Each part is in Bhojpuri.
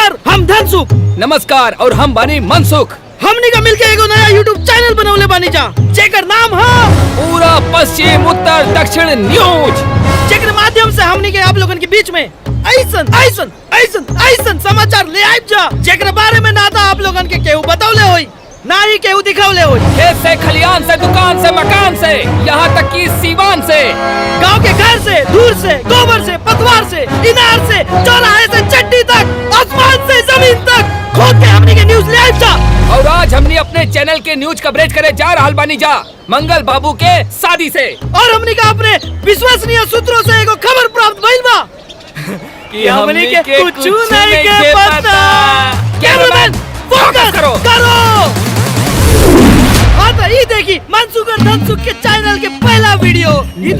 नमस्कार, हम धनसुख। नमस्कार, और हम बानी मनसुख। हमनी का मिलके एगो नया YouTube चैनल बनवले बानी जा, जेकर नाम है पूरा पश्चिम उत्तर दक्षिण न्यूज, जेकर माध्यम से हमनी के आप लोगन के बीच में ऐसन ऐसन ऐसन ऐसन समाचार ले आइब जा, जेकर बारे में ना था आप लोगन के केहू बतावले होई, ना ही केहू दिखावले होई। खेत से, खलियान से, दुकान से, मकान से, यहाँ तक कि सीवान से, गांव के घर से, दूर से, गोबर से, पतवार से, इनार से, चौराहे से, चट्टी तक, आसमान से जमीन तक खोद के हमनी के न्यूज ले आइब जा। और आज हमने अपने चैनल के न्यूज कवरेज करे जा रहल बानी जा मंगल बाबू के शादी से। और हमनी का अपने विश्वसनीय सूत्रों से एगो खबर प्राप्त भइल बा कि हमनी के कुछ नहीं के पता। कैमरामैन फोकस करो। हाँ तो ये देखी मनसुख और धनसुख के चैनल के पहला वीडियो। ये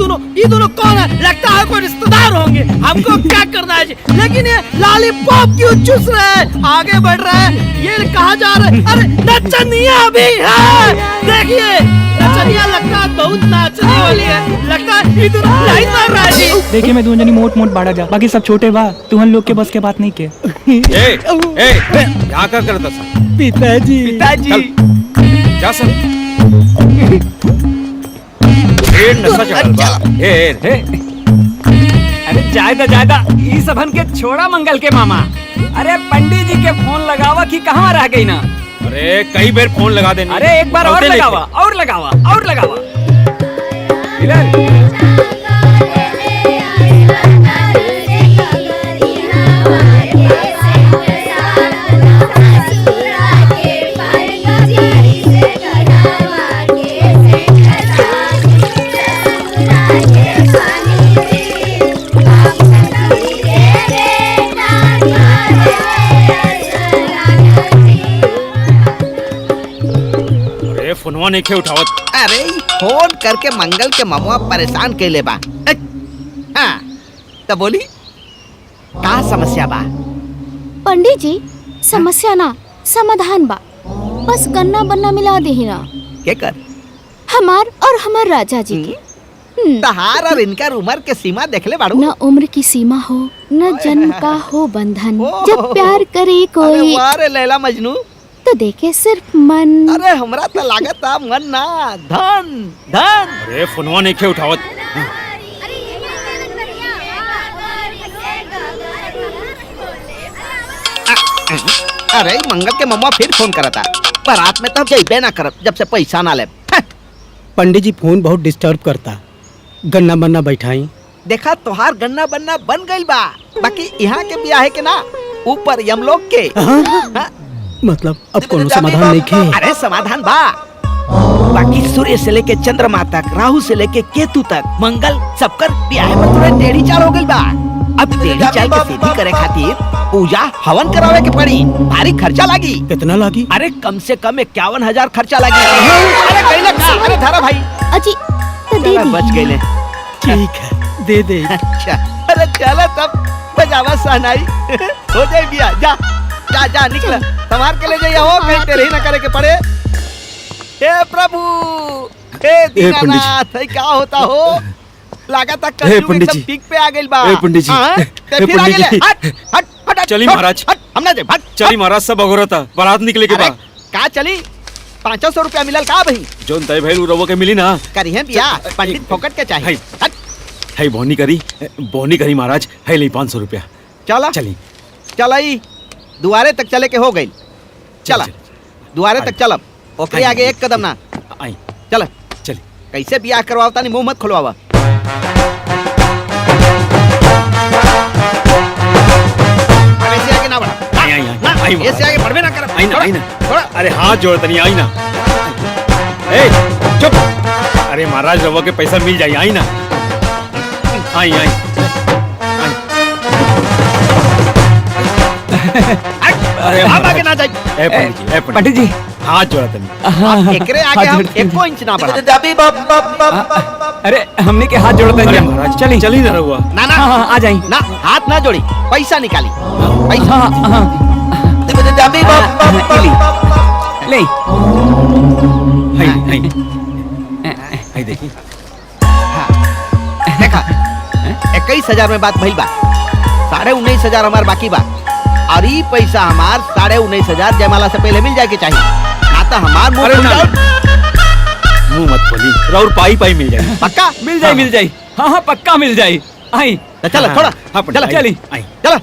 दोनों कौन है? लगता है कोई रिश्तेदार होंगे। हमको क्या करना है जी? लेकिन ये लॉलीपॉप क्यों चूस रहा है? आगे बढ़ रहा है, ये कहाँ जा रहा है? अरे नचनिया भी है, देखिए नचनिया लगता है बहुत नाचने वाली है, लगता है ये दोनों लाइन मार रहा है जी। देखिए मैं दोनों जनी मोट बाड़ा जा, बाकी सब छोटे बा, तुहन लोग के बस के बात नहीं के। यहाँ क्या करता था? पिताजी जा सर। नशा चढ़ल बा। अरे जायदा ई सबन के छोड़ा मंगल के मामा। अरे पंडित जी के फोन लगावा कि कहाँ रह गई ना। अरे कई बार फोन लगा देने। अरे एक बार और लगावा, और लगावा, और लगावा। फोनवा नहीं खे उठावत। अरे फोन करके मंगल के ममुआ परेशान कैले बा। हाँ तो बोली का समस्या बा? पंडित जी समस्या ना समाधान बा, बस गन्ना बन्ना मिला दे ही ना। के कर? हमार और हमार राजा जी के। तहार और इनकर उम्र के सीमा देखले बाड़ू? न उम्र की सीमा हो, न जन्म का हो बंधन। जब प्यार करे कोई अरे लैला मजनू तो देखे सिर्फ मन। अरे हमरा तो लागत मन ना धन धन। अरे फोनवा नहीं खे उठावत। अरे मंगल के मम्मा फिर फोन करता। बारात में तो जइबे ना करब जब से पैसा ना ले। पंडित जी फोन बहुत डिस्टर्ब करता, गन्ना बन्ना बैठाई। देखा तोहार गन्ना बन्ना बन गइल बा, बाकी यहाँ के ब्याह है के ना ऊपर यमलोक के। मतलब अब कोनो समाधान नहीं खे? अरे समाधान बा, बाकी सूर्य से लेके चंद्रमा तक, राहु से लेके केतु तक, मंगल सबकर ब्याह में थोड़े टेढ़ी चाल हो गइल बा। अब टेढ़ी चाल के सीधी करे खातिर पूजा हवन करावे के पड़ी, भारी खर्चा लागी। कितना लागी? अरे कम से कम 51,000 खर्चा लागी। अरे कहीं का? अरे धारा भाई अजी तो दे दी। बच गए। ठीक है दे दे। अच्छा अरे चलो तब बजावा सहनाई हो जाए बिया। जा जा जा निकल, संभाल के ले जाइए हो, कहीं तेरे ही ना करे के पड़े। हे प्रभु, हे दीनानाथ, क्या होता हो? लागत है कलयुग एकदम पीक पे आ गइल बा। पंडित जी, फिर आ गेले। हट हट हट। चली महाराज, हम ना दे भाग। चली महाराज, सब अघोरता बारात निकले के बाद। का चली? 500 रुपया मिलल का भाई? जोन तय भइल रवो के मिली ना। करी है बिया, पंडित फोकट के चाहिए। हट है बोनी करी महाराज, है ले 500 रुपया। चला चली चलाई, दुआरे तक चले के हो गई। चला दुआरे तक चलब, ओकरे आगे एक कदम ना। आई चल चली। कैसे बियाह करवाता नहीं, मुंह मत खुलवावा। ऐसे आगे ना बढ़ा। आई ऐसे आगे बढ़वे ना कर। आई ना थोड़ा। अरे हाथ जोड़ता नहीं, आई ना। ए चुप। अरे महाराज रवो के पैसा मिल जाए, आई ना। आई आई अरे आगे ना जाए। पंडित जी हाथ जोड़ता नहीं। एकरे आगे हम 1 इंच ना बढ़ा। अरे हमने के हाथ जोड़ते हैं महाराज। चली चली ना रहुआ। ना ना आ जाई ना, हाथ ना जोड़ी, पैसा निकाली। पैसा ले आई देखी। देखा 21,000 में बात भइल बा। 19,500 हमार बाकी बा। और ये पैसा हमार 19,500 जयमाला से पहले मिल जाए के चाहिए, ना तो हमार मुंह अरे खुल ना। जाओ। मुंह मत खोली, राउर पाई पाई मिल जाएगी। पक्का मिल जाई मिल जाई, हाँ हाँ पक्का मिल जाई। आई तो चलो थोड़ा हाँ पंडित, चलो चली। आई। चलो।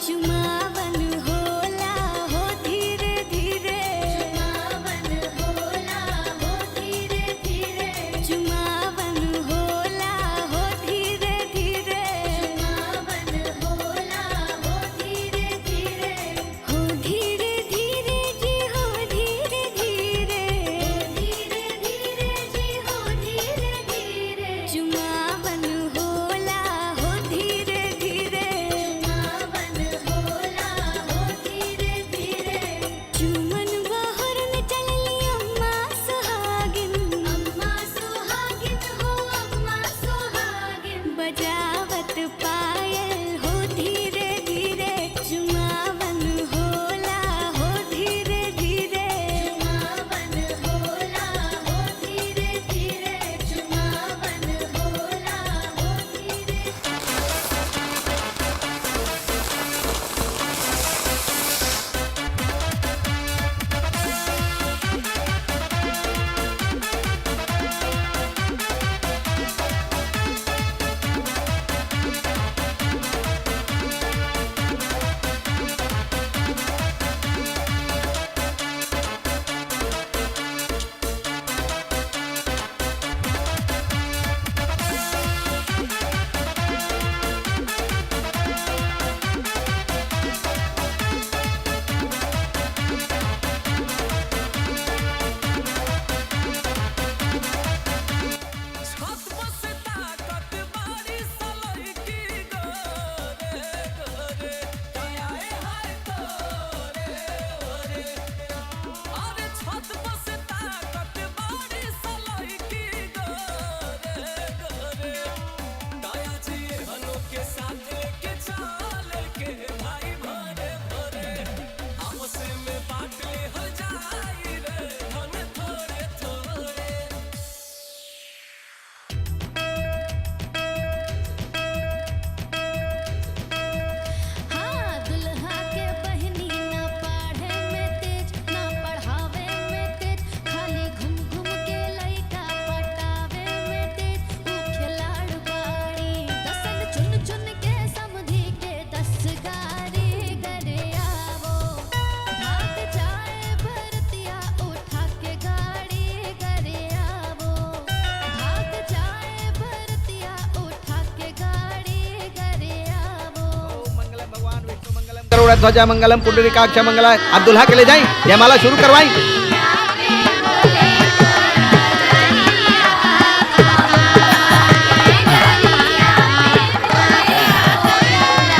चुमावन होला हो धीरे धीरे, चुमावन होला हो धीरे धीरे, चुमावन होला हो धीरे धीरे, चुमावन होला हो धीरे धीरे, हो धीरे धीरे जी हो धीरे धीरे, धीरे धीरे जी हो धीरे धीरे, चुमावन होला हो धीरे धीरे, चुमावन होला हो धीरे धीरे, चुमन बहर में चलली अम्मा सुहागिन, अम्मा सुहागिन हो अम्मा सुहागिन, बजावत पायल हो धीरे धीरे, चुमावन होला हो धीरे धीरे, चुमावन होला हो धीरे धीरे, चुमावन होला हो धीरे। हाँ दुल्हा के बहनी ना पढ़े में तेज, ना पढ़ावे में तेज, खाली घूम घूम के लइका पटावे में तेज, ऊ खिलाड़ बाड़ी दसन चुन चुन के समधी के 10 गारी करे आवो, भाग जाए भरतिया उठा के गाड़ी करे आवो, भाग जाए भरतिया उठा के गाड़ी करे आवो। मंगलम भगवान विष्णु मंगलम गरुड़ ध्वज मंगलम पुंडरीकाक्ष मंगलाय। अब दुल्हा के ले जाई, जयमाला शुरू करवाई।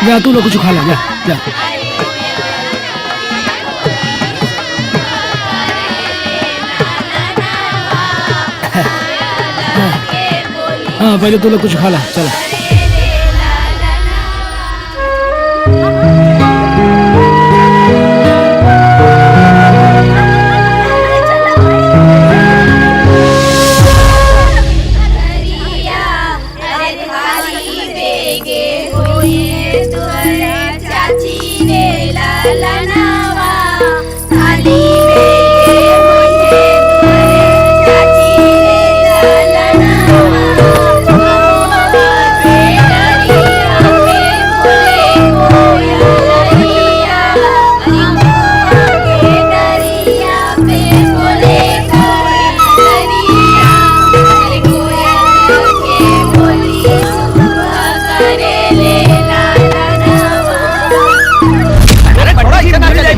जा तू लोग कुछ खा ला, जा जा। हाँ पहले तू लोग कुछ खा ला, चला।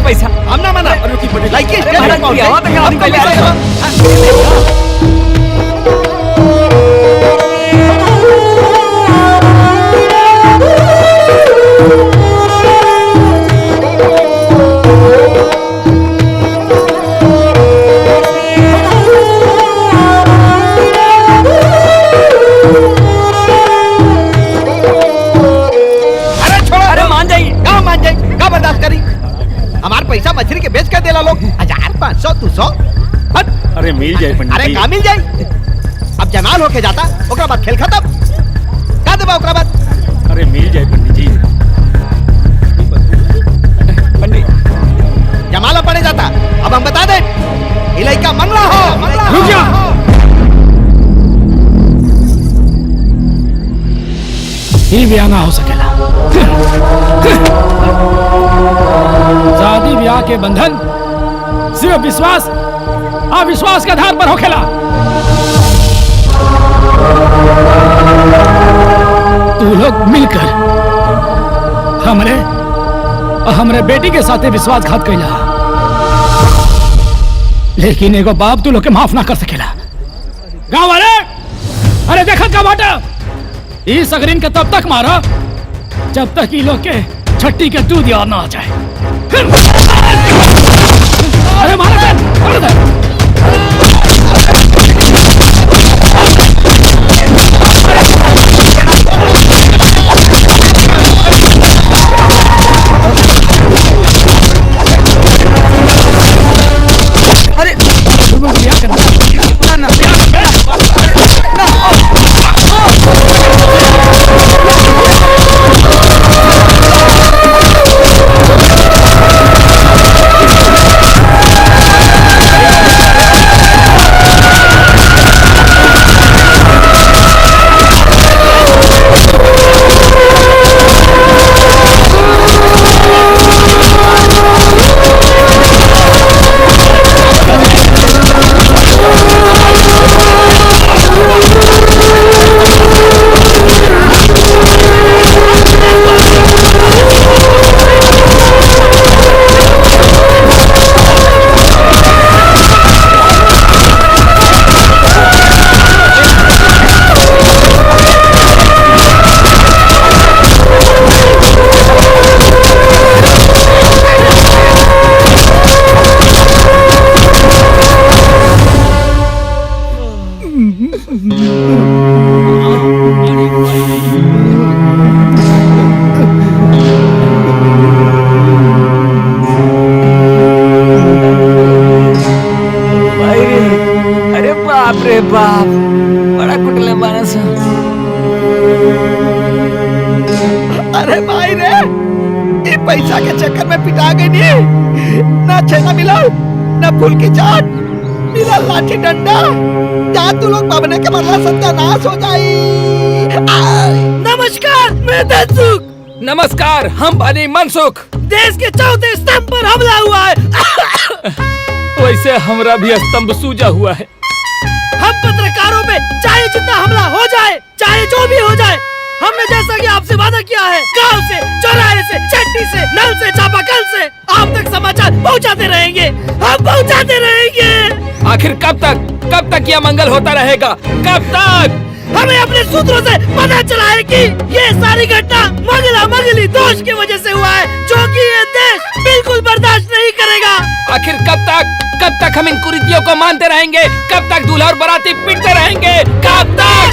पैसा हम ना मना लाइक महाराज, आवा तो क्या? पहले आवा। पैसा मछली के बेच कर देला लोग 1500 200 हट। अरे मिल जाए पंडित अरे जी। का मिल जाए? अब जमाल होके जाता ओकरा बाद खेल खत्म। का देबा ओकरा बाद? अरे मिल जाए पंडित जी। पंडित जमाला पड़े जाता। अब हम बता दे ये लड़का मंगला हो। रुक जा। ही ब्याह ना हो सकेला। शादी ब्याह के बंधन सिर्फ विश्वास अविश्वास के आधार पर होखेला। तू लोग मिलकर हमरे बेटी के साथे विश्वासघात कैला, लेकिन एगो बाप तू लोग के माफ ना कर सकेला। गांव वाले अरे देखा का बाटा इस सगरीन के तब तक मारा जब तक ये लोग के छट्टी के दूध याद ना आ जाए। अरे मारा दे। अरे ब्याह करना ना अरे बाप बड़ा कुटले मानस। अरे भाई रे ये पैसा के चक्कर में पिटा गई नहीं। ना छेना मिला ना फूल की चाट मिला लाठी डंडा। जा तू लोग पवने के मरला सत्यानाश हो जाई। नमस्कार मैं धनसुख। नमस्कार हम बनी मनसुख। देश के चौथे स्तंभ पर हमला हुआ है। वैसे हमरा भी स्तंभ सूजा हुआ है। हम पत्रकारों पे चाहे जितना हमला हो जाए, चाहे जो भी हो जाए, हमने जैसा कि आपसे वादा किया है गांव से, चौराहे से, चट्टी से, नल से, चापाकल से आप तक समाचार पहुंचाते रहेंगे। हम पहुंचाते रहेंगे। आखिर कब तक यह मंगल होता रहेगा? कब तक? हमें अपने सूत्रों से पता चला है कि ये सारी घटना मंगला मंगली दोष की वजह से हुआ है, जो कि ये देश बिल्कुल बर्दाश्त नहीं करेगा। आखिर कब तक हम इन कुरीतियों को मानते रहेंगे? कब तक दूल्हा और बाराती पिटते रहेंगे? कब तक?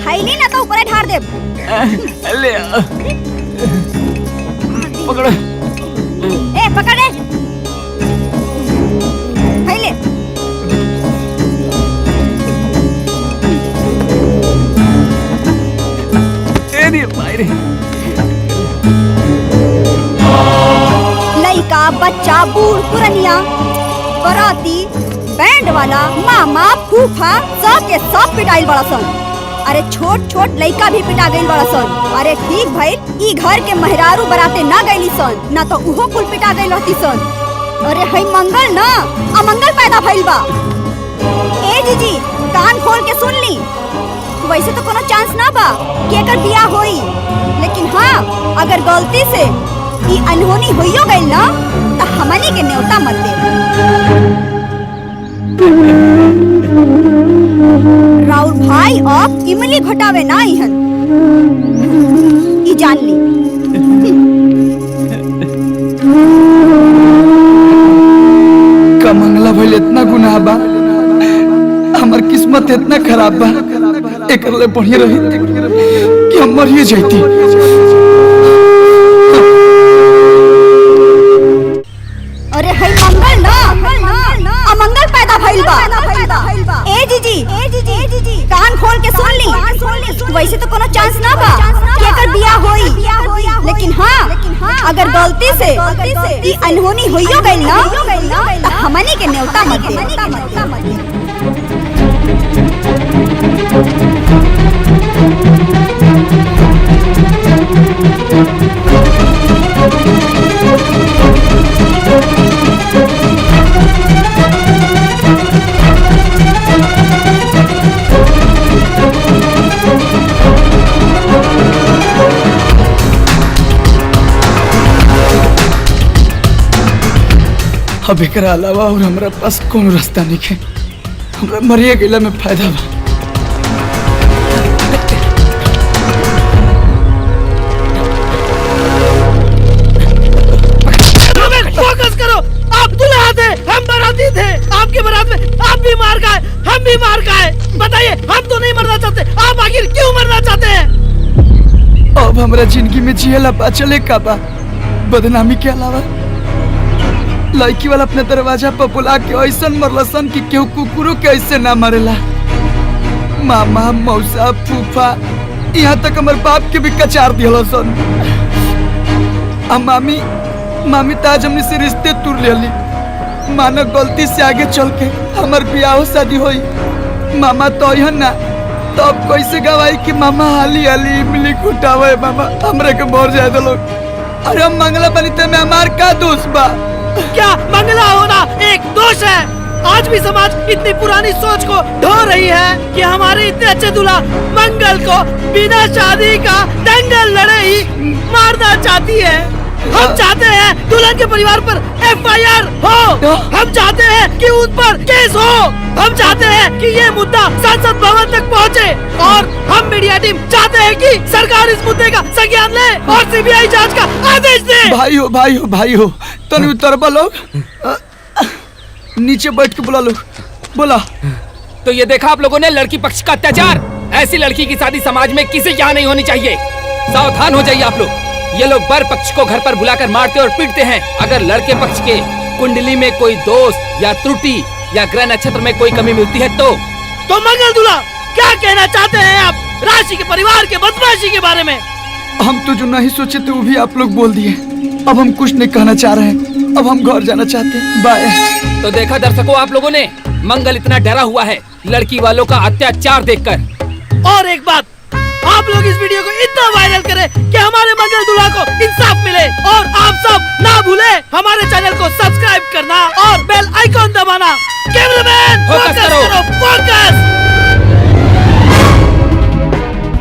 हैली ना तो ऊपर ढार दे। ले पकड़ो। ए पकड़ ले। हैली तेरी मायरे। लड़का बच्चा बूढ़ पुरनिया बराती बैंड वाला मामा फूफा सब के सब पिटाइल बड़ा सन। अरे छोट छोट लड़का भी पिटा गइल बड़ा सन। अरे ठीक भइल ई घर के मेहरारू बराते ना गइली सन, ना तो उहो कुल पिटा गइल रहती सन। अरे हई मंगल ना अमंगल पैदा भइल बा। ए जीजी कान खोल के सुन ली। वैसे तो कोनो चांस ना बा कि एकर बियाह होई, लेकिन हाँ अगर गलती से ई अनहोनी होइयो गइल ना तो हमनी के न्योता मत दे। राउर भाई अब इमली घटावे ना इहन ई जान ली। का मंगला भइल इतना गुनाह बा? हमर किस्मत किस्मत इतना खराब बा एक ले बढ़िया रही कि हम मरिए जाती। अरे है मंगल ना अमंगल पैदा भइल बा। ए जीजी कान खोल के सुन ली। वैसे तो कोनो चांस ना बा कि एकर बियाह होई, लेकिन हाँ अगर गलती से ई अनहोनी होइयो गइल ना त हमनी के न्योता मत दे। अब एक अलावा और हमारा पास कोनो रास्ता नहीं है। हमरा मरिए गेला में फायदा बा। फोकस करो, आप दुल्हा थे, हम बाराती थे। आपके बारात में आप भी मार खाए, हम भी मार खाए। बताइए, हम तो नहीं मरना चाहते, आप आखिर क्यों मरना चाहते हैं? अब हमारा जिंदगी में जियला बा चले का बा, बदनामी के अलावा। लड़की वाला अपने दरवाजा पर बुला के ऐसा मरलसन कि केहू कुकुरों के ऐसे ना मरेला। मामा मौसा फूफा यहाँ तक हमारे बाप के भी कचार दिहलसन। मामी ताज हमने से रिश्ते तुर लेली। मानो गलती से आगे चल के हमार ब्याह शादी होई। मामा तो यहाँ ना तब तो कैसे गवाई कि मामा हाली हाली इमली कुटावे। मामा हमरे के मर जाए तो लोग। अरे हम मंगला बनी थे में हमार का दोष बा? क्या मंगला होना एक दोष है? आज भी समाज इतनी पुरानी सोच को ढो रही है कि हमारे इतने अच्छे दूल्हा मंगल को बिना शादी का दंगल लड़े ही मारना चाहती है। हम चाहते हैं दुल्हन के परिवार पर FIR हो। हम चाहते हैं कि उन पर केस हो। हम चाहते हैं कि ये मुद्दा संसद भवन तक पहुंचे और हम मीडिया टीम चाहते हैं कि सरकार इस मुद्दे का संज्ञान ले और CBI जांच का आदेश दे। भाई हो तनी उतरबा लोग, नीचे बैठ के बुला लो। बोला तो ये देखा आप लोगों ने लड़की पक्ष का अत्याचार। ऐसी लड़की की शादी समाज में किसी यहाँ नहीं होनी चाहिए। सावधान हो जाइए आप लोग। ये लोग वर पक्ष को घर पर बुलाकर मारते और पीटते हैं। अगर लड़के पक्ष के कुंडली में कोई दोष या त्रुटि या ग्रह नक्षत्र में कोई कमी मिलती है तो मंगल दूल्हा क्या कहना चाहते हैं आप राशि के परिवार के बदमाशी के बारे में? हम तो जो नहीं सोचे थे वो भी आप लोग बोल दिए। अब हम कुछ नहीं कहना चाह रहे हैं। अब हम घर जाना चाहते हैं। बाय। तो देखा दर्शकों, आप लोगों ने मंगल इतना डरा हुआ है लड़की वालों का अत्याचार देखकर। और एक बात, आप लोग इस वीडियो को इतना वायरल करें कि हमारे मंगल दूल्हा को इंसाफ मिले। और आप सब ना भूले हमारे चैनल को सब्सक्राइब करना और बेल आइकॉन दबाना। कैमरामैन फोकस करो, फोकस।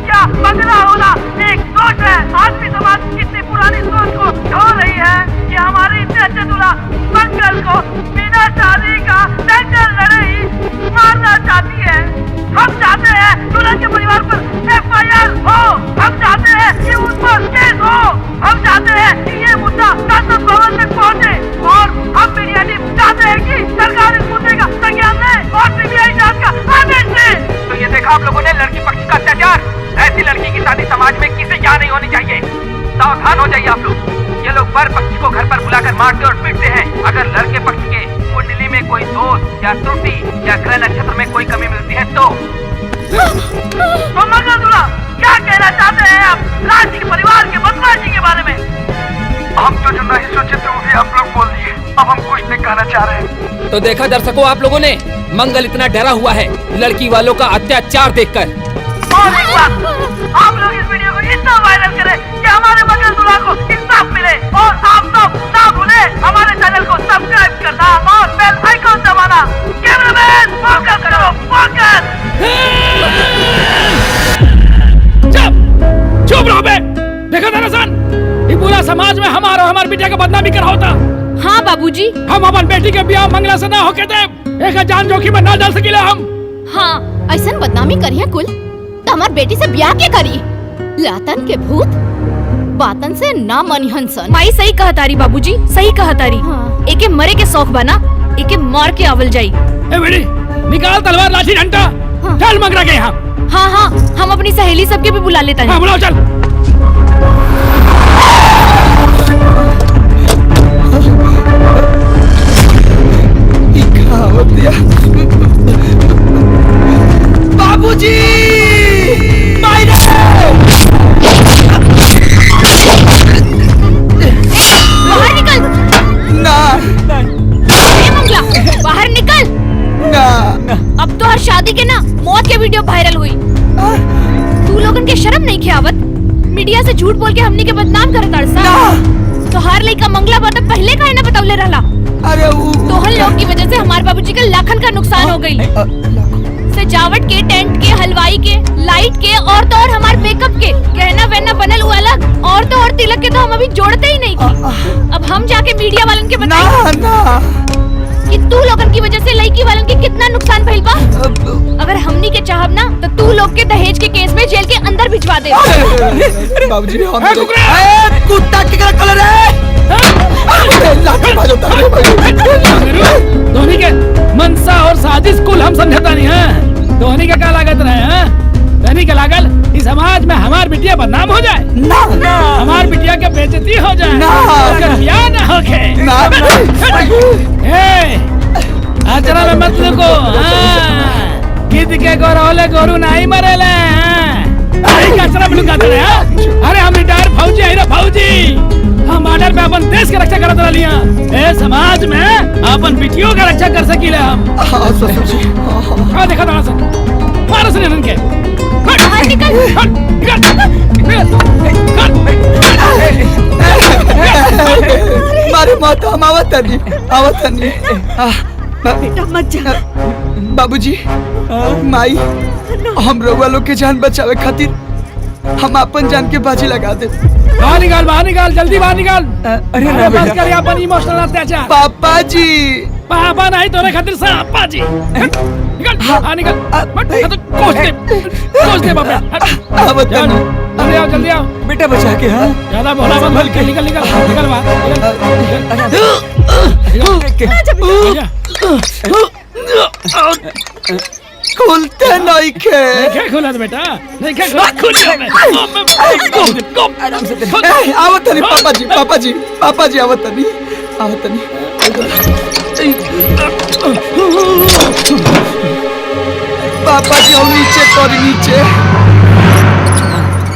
क्या मंगला होना एक दोष है? आज भी समाज इतनी पुरानी सोच को ढो रही है कि हमारे इतने अच्छे दूल्हा मंगल को बिना शादी का दंगल लड़े ही मारना चाहती है। हम चाहते हैं दुल्हन के परिवार पर FIR हो। हम चाहते हैं कि उन पर केस हो। हम चाहते हैं कि ये मुद्दा संसद भवन तक पहुंचे और हम मीडिया टीम चाहते हैं कि सरकार इस मुद्दे का संज्ञान ले और CBI जांच का आदेश दे। तो ये देखा आप लोगों ने लड़की पक्ष का अत्याचार। ऐसी लड़की की शादी समाज में किसी यहाँ नहीं होनी चाहिए। सावधान हो जाइए आप लोग। ये लोग वर पक्ष को घर पर बुलाकर मारते और पीटते हैं। अगर लड़के पक्ष के कुंडली में कोई दोष या त्रुटि या ग्रह नक्षत्र में कोई कमी मिलती है तो मंगल दूल्हा क्या कहना चाहते हैं आप राशि के परिवार के बदमाशी के बारे में? हम तो जो नहीं सोचे थे वो भी आप लोग बोल दिए। अब हम कुछ नहीं कहना चाह रहे हैं। तो देखा दर्शकों, आप लोगों ने मंगल इतना डरा हुआ है लड़की वालों का अत्याचार देखकर। और एक बात, आप लोग इस वीडियो को इतना वायरल करें कि हमारे मंगल दूल्हा को इंसाफ मिले। और आप सब ना भूले हमारे चैनल को सब्सक्राइब करना और बेल आइकॉन दबाना। कैमरामैन फोकस करो, फोकस। चुप रहो बे। देखा था सन, ये पूरा समाज में हमारा हमारे बेटे का बदनामी कर होता। हाँ बाबूजी, हम अपन बेटी के ब्याह मंगला से ना होके दे। एक जान जोखिम में ना डाल सकिले हम। हाँ ऐसा बदनामी करिए कुल तो हमार बेटी से ब्याह के करी। लातन के भूत बातन से ना मनिहन सन। माई सही कहा तारी बाबूजी, सही कहा तारी। हाँ। एके मरे के शौक बना, एके मार के आवल जाई। ए बेटी निकाल तलवार लाठी डंडा। चल मंगरा के यहाँ। हाँ हाँ, हम अपनी सहेली सबके भी बुला लेते हैं। हाँ बुलाओ चल। बाबूजी बाहर निकल। ना मंगला बाहर निकल। ना अब तो हर शादी के ना मौत के वीडियो वायरल हुई। तू लोगन के शर्म नहीं खियावत? मीडिया से झूठ बोल के हमनी के बदनाम करत अड़सा। तो हर लइका मंगला बात पहले काहे ना बतौले रहला? अरे तोहन लोग की वजह से हमारे बाबूजी के लाखन का नुकसान हो गई। सजावट के, टेंट के, हलवाई के, लाइट के और तो और हमारे मेकअप के गहना वहना बनल हुआ अलग और तो और तिलक के तो हम अभी जोड़ते ही नहीं की। अब हम जाके मीडिया वालन के बताएं कि तू लोगन की वजह से लड़की वालन के कितना नुकसान भइल बा। अगर हमनी के चाहब ना तो तू लोग के दहेज के केस में जेल के अंदर भिजवा दे। बाबूजी कुत्ता के कलर है। धोनी के मनसा और साजिश कुल हम समझता नहीं है। धोनी का क्या लागत रहे हैं? धोनी के लागल इस समाज में हमार बिटिया बदनाम हो जाए ना, हमार बिटिया के बेइज्जती हो जाए ना, ब्याह ना होके आचरा में मत लुको। किद के गोरौले गोरू नहीं मरेले। अरे कचरा में लुका दे। अरे हम रिटायर फौजी है रे फौजी। हम बॉर्डर पे अपन देश के रक्षा करत रहिया। ए समाज में अपन बिटियों का रक्षा कर सकीले हम। हां देखा ना सब मारो सुन इनके। बाहर निकल। मारे माता हम आवतनी बेटा मत जा। बाबूजी माई हम रउआ लोग के जान बचावे खातिर हम अपन जान के बाजी लगा दे। बाहर निकाल जल्दी बाहर निकाल। अरे बस कर अपन इमोशनल अत्याचार। पापा जी पापा नहीं तोरे खातिर सापा जी। निकल निकल मत कोस दे बाबा। जल्दी आओ जल्दी आओ बेटा बचा के। हाँ ज्यादा बोला मत। निकल खुलते नहीं खे खुला बेटा नहीं आवतनी पापा जी आवतनी पापा जी आओ नीचे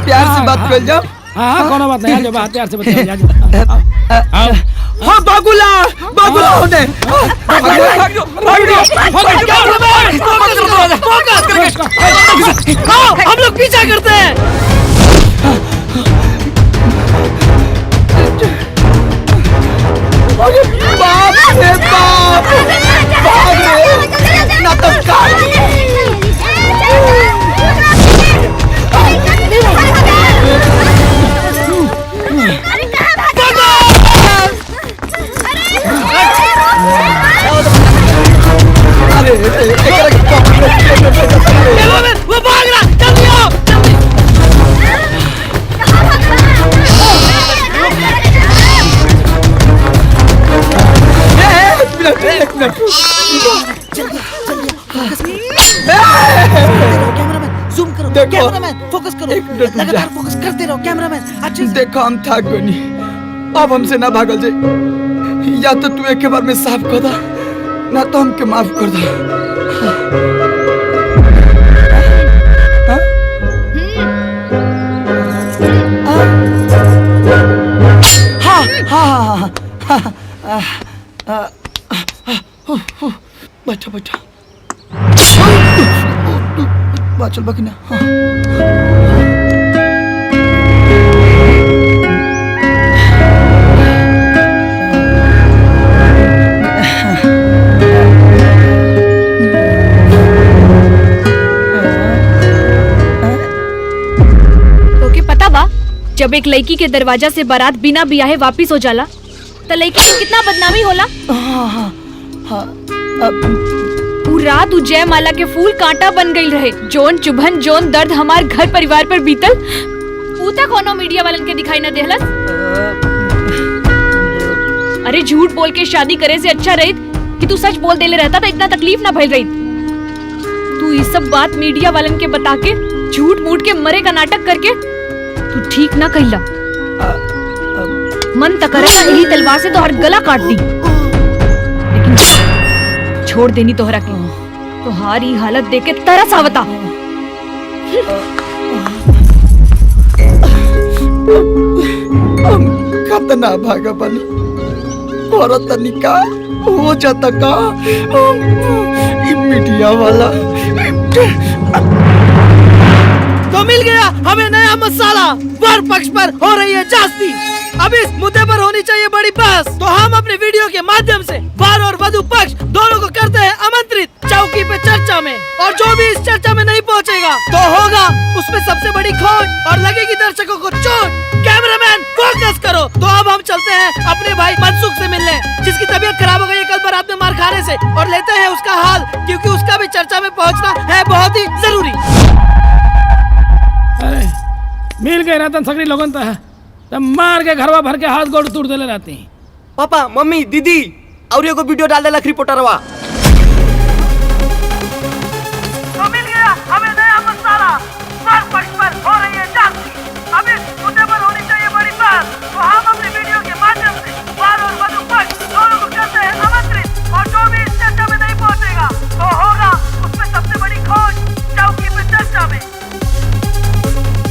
प्यार से बात कर जाओ। हाँ कोनो बात नहीं, बात प्यार से बता। हाँ बागुला होने हम लोग पीछा करते हैं। बाप रे बाप रे ना तो वो भाग रहा। जल्दी आओ एक मिनट जूम करो कैमरामैन, फोकस करो लगातार फोकस करते रहो कैमरामैन। अच्छे देखो हम थक गनी, अब हमसे ना भागल जाए। या तो तू एक बार में साफ कर दा ना तो हमके माफ कर दा। बैठो चल बाकी ना। जब एक लड़की के दरवाजा से बारात बिना बियाहे वापिस हो जाला तो लड़की की कितना बदनामी होला। उ रात उ जयमाला के फूल कांटा बन गई रहे। जोन चुभन जोन दर्द हमार घर परिवार पर बीतल उ तक कोनो मीडिया वालन के दिखाई न देहलस। अरे झूठ बोल के शादी करे से अच्छा रही कि तू सच बोल देले रहता तो इतना तकलीफ ना भइल रही। तू इस सब बात मीडिया वालन के बता के झूठ मूठ के मरे का नाटक करके तू ठीक ना कहिला। मन तक करेगा यही तलवार से तोहर गला काट दी, लेकिन छोड़ देनी तोहरा के। तोहारी हालत देख के तरस आवता। हम कतना भागा बनी और तनिका हो जाता का मीडिया वाला तो मिल गया हमें नया मसाला। वर पक्ष पर हो रही है जास्ती, अब इस मुद्दे पर होनी चाहिए बड़ी बहस। तो हम अपने वीडियो के माध्यम से वर और वधु पक्ष दोनों को करते हैं आमंत्रित चौकी पे चर्चा में। और जो भी इस चर्चा में नहीं पहुंचेगा तो होगा उसमें सबसे बड़ी खोट और लगेगी दर्शकों को चोट। कैमरामैन फोकस करो। तो अब हम चलते हैं अपने भाई मनसुख से मिलने, जिसकी तबीयत खराब हो गई है कल बारात में मार खाने से, और लेते हैं उसका हाल, क्योंकि उसका भी चर्चा में पहुंचना है बहुत ही जरूरी। मिल गए रतन सकरी लोगन तब मार के घरवा भर के हाथ गोड़ तोड़ देले रहती। पापा मम्मी दीदी और एगो वीडियो डाल देलक रिपोर्टरवा। तो मिल गया हमें नया मसाला। वर पक्ष पर हो रही है जांच, अब इस मुद्दे पर होनी चाहिए बड़ी बात। तो हम अपने वीडियो के माध्यम से वर और वधु पक्ष दोनों को करते हैं आमंत्रित, और जो भी इस चर्चा में नहीं पहुंचेगा तो होगा उसमें सबसे बड़ी खोज चौकी पे चर्चा में।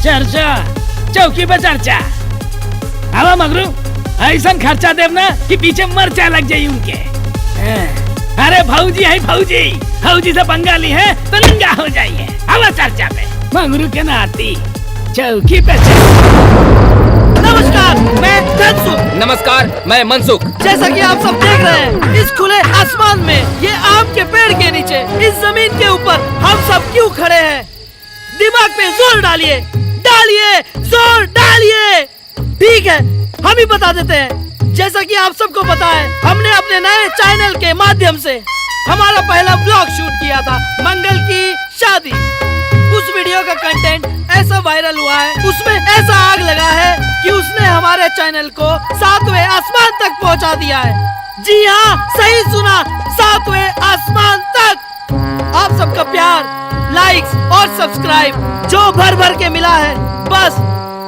चर्चा चौकी पे चर्चा। हवा मगरू ऐसा खर्चा देव ना कि पीछे मरचा लग जाये उनके। अरे भौजी है भौजी, भौजी से बंगाली है तो नंगा हो जाइए। हवा चर्चा पे मगरू के नाती चौकी पे नमस्कार, मैं धनसुख। नमस्कार, मैं मनसुख। जैसा कि आप सब देख रहे हैं, इस खुले आसमान में, ये आम के पेड़ के नीचे, इस जमीन के ऊपर हम सब क्यों खड़े हैं? दिमाग पे जोर डालिए, डालिए, जोर डालिए। ठीक है, हम ही बता देते हैं। जैसा कि आप सबको पता है, हमने अपने नए चैनल के माध्यम से हमारा पहला ब्लॉग शूट किया था, मंगल की शादी। उस वीडियो का कंटेंट ऐसा वायरल हुआ है, उसमें ऐसा आग लगा है कि उसने हमारे चैनल को 7वें आसमान तक पहुंचा दिया है। जी हाँ, सही सुना, 7वें आसमान तक। आप सबका प्यार, लाइक्स और सब्सक्राइब जो भर भर के मिला है, बस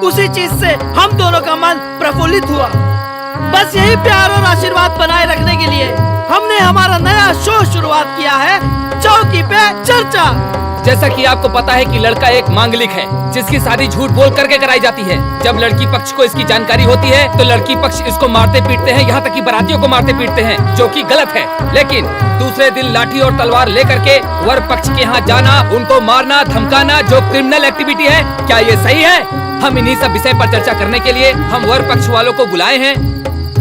उसी चीज से हम दोनों का मन प्रफुल्लित हुआ। बस यही प्यार और आशीर्वाद बनाए रखने के लिए हमने हमारा नया शो शुरुआत किया है, चौकी पे चर्चा। जैसा कि आपको पता है कि लड़का एक मांगलिक है, जिसकी शादी झूठ बोल करके कराई जाती है। जब लड़की पक्ष को इसकी जानकारी होती है तो लड़की पक्ष इसको मारते पीटते हैं, यहाँ तक कि बारातियों को मारते पीटते हैं, जो कि गलत है। लेकिन दूसरे दिन लाठी और तलवार लेकर के वर पक्ष के यहाँ जाना, उनको मारना, धमकाना, जो क्रिमिनल एक्टिविटी है, क्या ये सही है? हम इन्हीं सब विषय पर चर्चा करने के लिए हम वर पक्ष वालों को बुलाए हैं।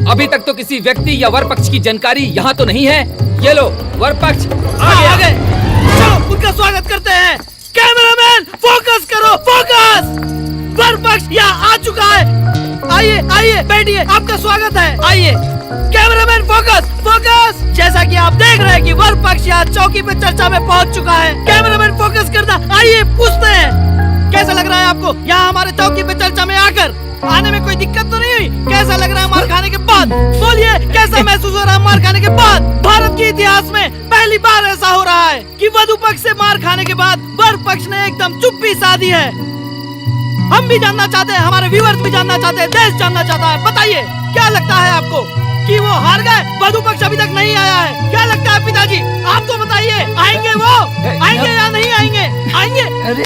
अभी तक तो किसी व्यक्ति या वर पक्ष की जानकारी यहाँ तो नहीं है। ये लो, वर पक्ष आ गए। चलो उनका स्वागत करते हैं। कैमरामैन फोकस करो, फोकस। वर पक्ष यहाँ आ चुका है। आइए आइए बैठिए, आपका स्वागत है। आइए कैमरामैन फोकस, फोकस। जैसा कि आप देख रहे हैं कि वर पक्ष यहाँ चौकी पे चर्चा में पहुँच चुका है। कैमरामैन फोकस करना। आइए पूछते हैं, कैसा लग रहा है आपको यहाँ हमारे चौकी पे चर्चा में आकर? आने में कोई दिक्कत तो नहीं हुई? कैसा लग रहा है मार खाने के बाद? बोलिए, कैसा महसूस हो रहा है मार खाने के बाद? भारत के इतिहास में पहली बार ऐसा हो रहा है कि वधु पक्ष से मार खाने के बाद वर पक्ष ने एकदम चुप्पी साधी है। हम भी जानना चाहते हैं, हमारे व्यूअर्स भी जानना चाहते हैं, देश जानना चाहता है। बताइए, क्या लगता है आपको कि वो हार गए? वधु पक्ष अभी तक नहीं आया है। क्या लगता है पिताजी, आप तो बताइए, आएंगे वो? आएंगे या नहीं आएंगे? आएंगे,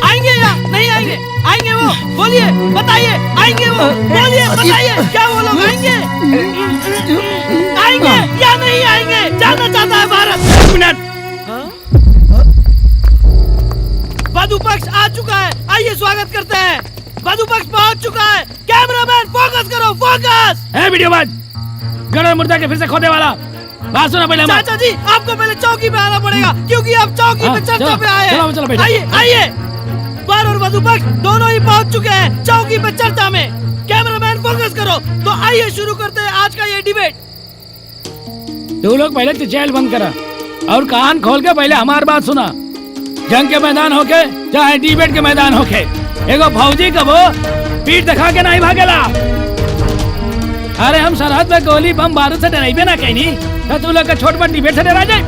आएंगे या नहीं आएंगे? आएंगे वो? बोलिए, बताइए, आएंगे वो? बोलिए, बताइए, क्या वो लोग आएंगे? आएंगे या नहीं आएंगे? जानना चाहता है भारत। एक मिनट, वधु पक्ष आ चुका है, आइए स्वागत करते हैं। वधु पक्ष पहुंच चुका है। कैमरामैन फोकस करो, फोकस। वीडियो बाज गड़ा मुर्दा के फिर से खोदे वाला बात सुना पहले। चाचा जी, आपको पहले चौकी पे आना पड़ेगा, क्योंकि आप चौकी पे चर्चा पे आए हैं। आइए आइए, वर और वधु पक्ष दोनों ही पहुंच चुके हैं चौकी पे चर्चा में। कैमरामैन फोकस करो। तो आइए शुरू करते हैं आज का ये डिबेट। तू लोग पहले तो चैनल बंद करा और कान खोल के पहले हमारी बात सुना। जंग के मैदान होके चाहे डिबेट के मैदान होके, एगो फौजी कबो पीठ दिखा के नहीं भागेला। अरे हम सरहद में गोली बम बारूद से डराइबे ना कहीं, तो तू लोग का छोट बड़ डिबेट से डरा जाए।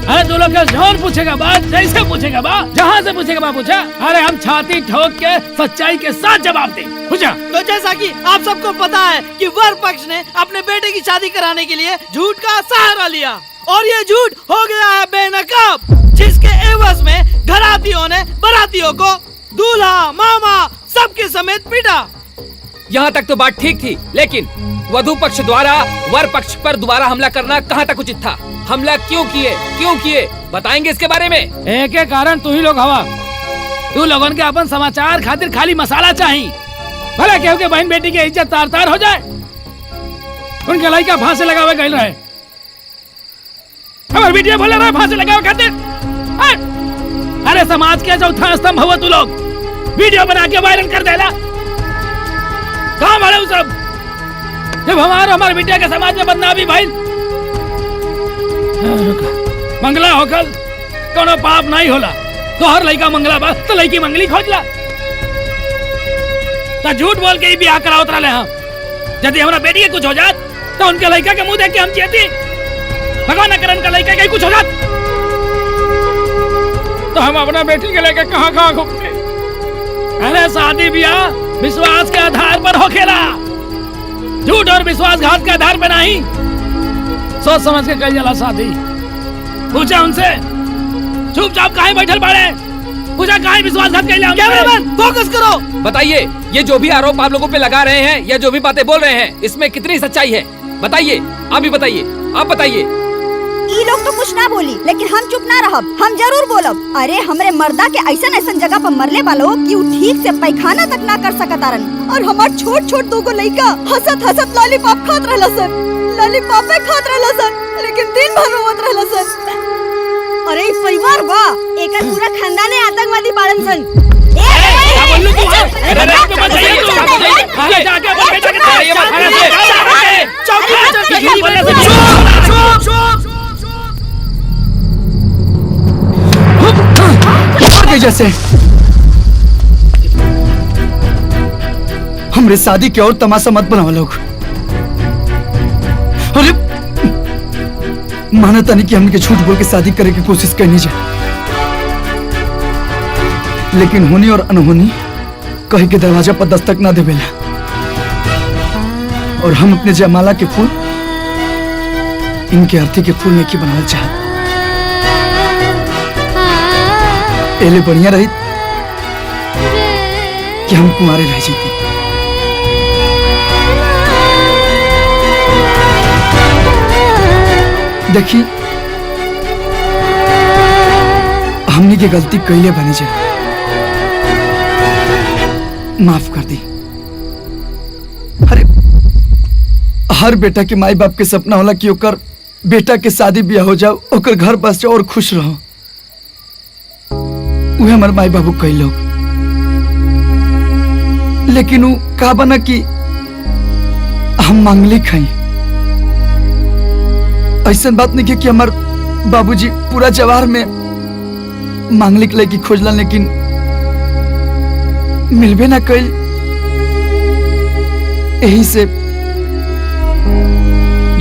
अरे तू लोग जौन पूछेगा बात जैसे पूछेगा बात जहाँ से पूछेगा बात पूछा। अरे हम छाती ठोक के सच्चाई के साथ जवाब दे पूछा। तो जैसा कि आप सबको पता है कि वर पक्ष ने अपने बेटे की शादी कराने के लिए झूठ का सहारा लिया और ये झूठ हो गया है बेनकाब, जिसके एवज में घरातियों ने बारातियों को दूल्हा मामा सबके समेत पीटा। यहाँ तक तो बात ठीक थी, लेकिन वधू पक्ष द्वारा वर पक्ष पर दोबारा हमला करना कहाँ तक उचित था? हमला क्यों किए बताएंगे इसके बारे में? एक एक कारण तू ही लोग हवा। तू लोगों के अपन समाचार खातिर खाली मसाला चाहिए। भला केहू के बहन बेटी की इज्जत तार तार हो जाए। उनके लड़का फांसी लगावे गए रहे, हमारे वीडियो बोले रहे फांसी लगावे खातिर। अरे समाज के चौथा स्तंभ हुआ तू लोग, वीडियो बना के वायरल कर देला। कहाँ वाले सब? जब हमारे बेटिया के समाज में बदनामी भाई मंगला होकर कोनो पाप नहीं होला। तो हर लड़का मंगला बा तो लड़की मंगली खोजला। तो झूठ बोल के ही ब्याह करावत रहे हम। यदि हमारा बेटी के कुछ हो जात तो उनके लड़का के मुंह देख के हम चेती। भगवान न करे उनका लड़का के कुछ हो जात तो हम अपना बेटी के लेके कहाँ घूमते। अरे शादी ब्याह विश्वास के आधार पर होखेला, झूठ और विश्वासघात के आधार पर नहीं। सोच समझ के कल जला शादी। पूछा उनसे चुपचाप काहे बैठल पड़े? पूछा काहे विश्वासघात कैला? कैमरामैन फोकस करो। बताइए, ये जो भी आरोप आप लोगों पे लगा रहे हैं या जो भी बातें बोल रहे हैं, इसमें कितनी सच्चाई है? बताइए, आप ही बताइए, आप बताइए। ई लोग तो कुछ ना बोली, लेकिन हम चुप ना रहब, हम जरूर बोलब। अरे हमरे मर्दा के ऐसन जगह पर मरले वालो कि उ ठीक से पैखाना तक ना कर सकतारन, और हमार छोट छोट दूगो लइका हंसत लॉलीपॉप खात रहला सन, लॉलीपॉपे खात रहला सन, लेकिन दिन भर रोवत रहला सन। अरे ई परिवार बा, एकर पूरा खानदाने आतंकवादी बाड़न सन। क्या बोल लू तू? अरे पे बताइए तू, अरे जाके अपन बेटा के तारे चौकी बोलने से चुप जैसे हमरे शादी के और तमाशा मत बनाओ लोग। अरे मानता नहीं कि हमने झूठ बोल के शादी करने की कोशिश करनी चाहिए, लेकिन होनी और अनहोनी कहीं के दरवाजा पर दस्तक ना देवेला। और हम अपने जयमाला के फूल इनके अर्थी के फूल में की बनाना चाहते। एले बढ़िया रही कि हम कुंवारे रह जाते। देखी हमने की गलती कैले बनी जाए, माफ कर दी। अरे हर बेटा के माई बाप के सपना होला कि ओकर बेटा के शादी ब्याह हो जाओ, ओकर घर बस जाओ और खुश रहो। वो हमारे माई बाबू कई लोग, लेकिन वो का बना कि हम मांगलिक हैं। ऐसा बात नहीं है कि हमार बाबूजी पूरा जवार में मांगलिक लड़की खोजला, लेकिन मिलबे ना कल। यही से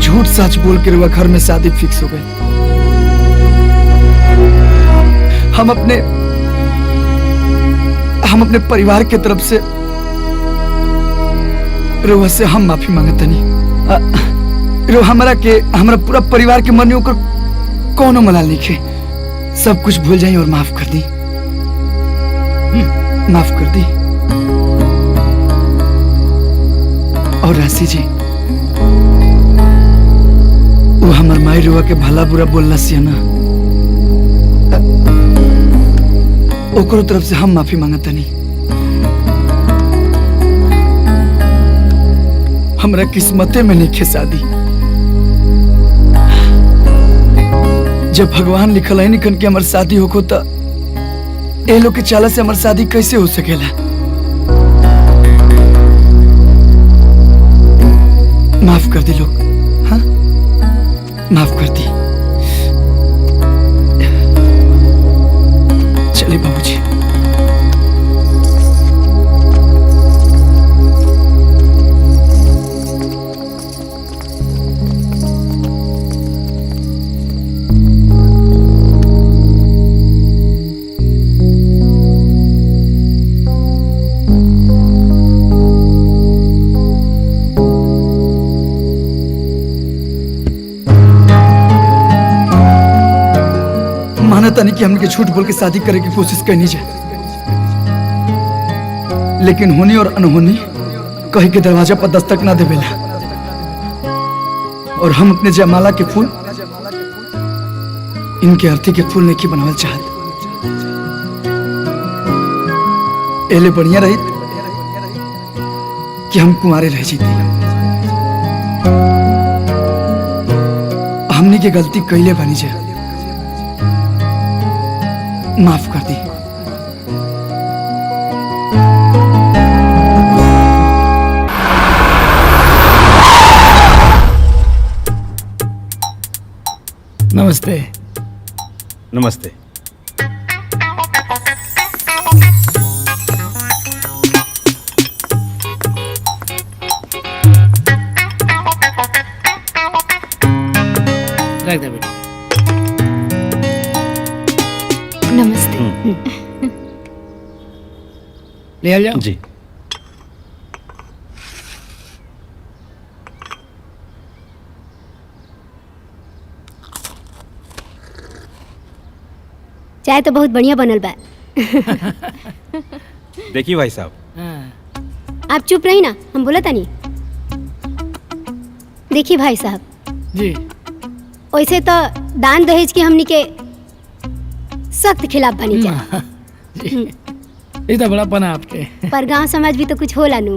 झूठ सच बोल के रुआ घर में शादी फिक्स हो गई। हम अपने परिवार के तरफ से रोहा से हम माफी मांगतनी। हमारा पूरा परिवार के मन में होकर कौनो मलाल लिखे, सब कुछ भूल जाइए और माफ कर दी, माफ कर दी। और राशि जी, वो हमार माई रुआ के भला बुरा बोलना सिया ना, ओकरो तरफ से हम माफी मांगतनी। हमरा किस्मते में नहीं खे शादी। जब भगवान लिखल है निकन के हमार शादी होको तो ए लोग के चाला से हमार शादी कैसे हो सकेला? माफ कर दी लोग, हाँ माफ कर दी। चलिए बाबूजी। जानता नहीं कि हमने के झूठ बोल के शादी करे की कोशिश करनी जाए, लेकिन होनी और अनहोनी कहीं के दरवाजा पर दस्तक ना देवेला। और हम अपने जयमाला के फूल इनके अर्थी के फूल नहीं बनावल चाहत। एले बढ़िया रही कि हम कुंवारे रह जीते। हमने की गलती कैले बनी जाए, माफ कर दी। नमस्ते। नमस्ते। रख दे बेटी। नमस्ते। ले आ जाओ। जी। चाय तो बहुत बढ़िया बनल बा। देखिए भाई साहब, आप चुप रही ना, हम बोला था नहीं। देखिए भाई साहब जी, वैसे तो दान दहेज की हमनी के सख्त खिलाफ बनी जा, ये तो बड़ा पना आपके। पर गांव समाज भी तो कुछ होला नू।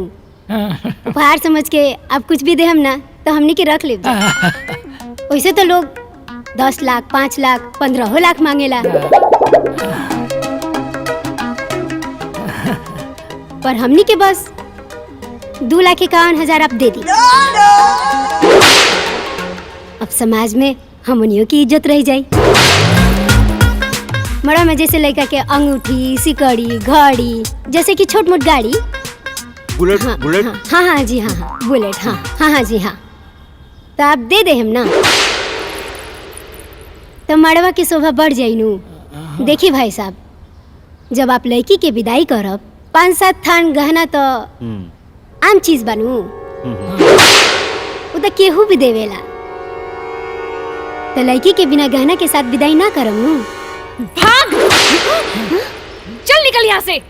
उपहार समझ के आप कुछ भी दे हम ना तो हमनी के रख ले। वैसे तो लोग 10 लाख, 5 लाख, 15 लाख मांगेला, पर हमनी के बस 2,51,000 आप दे दी। अब समाज में हमनियों की इज्जत रह जाई। मड़ा में जैसे लड़का के अंगूठी, सिकड़ी, घड़ी, जैसे कि छोट मोट गाड़ी, बुलेट। हाँ, बुलेट। हाँ हाँ जी, हाँ बुलेट, हाँ जी हाँ, तो आप दे दे हम ना, तो मड़वा की शोभा बढ़ जाई नू। देखिए भाई साहब, जब आप लड़की के विदाई करब 5-7 थान गहना तो आम चीज बनू, वो तो केहू भी देवेला, तो लड़की के बिना गहना के साथ विदाई ना करम नू। भाग! चल निकल यहाँ से।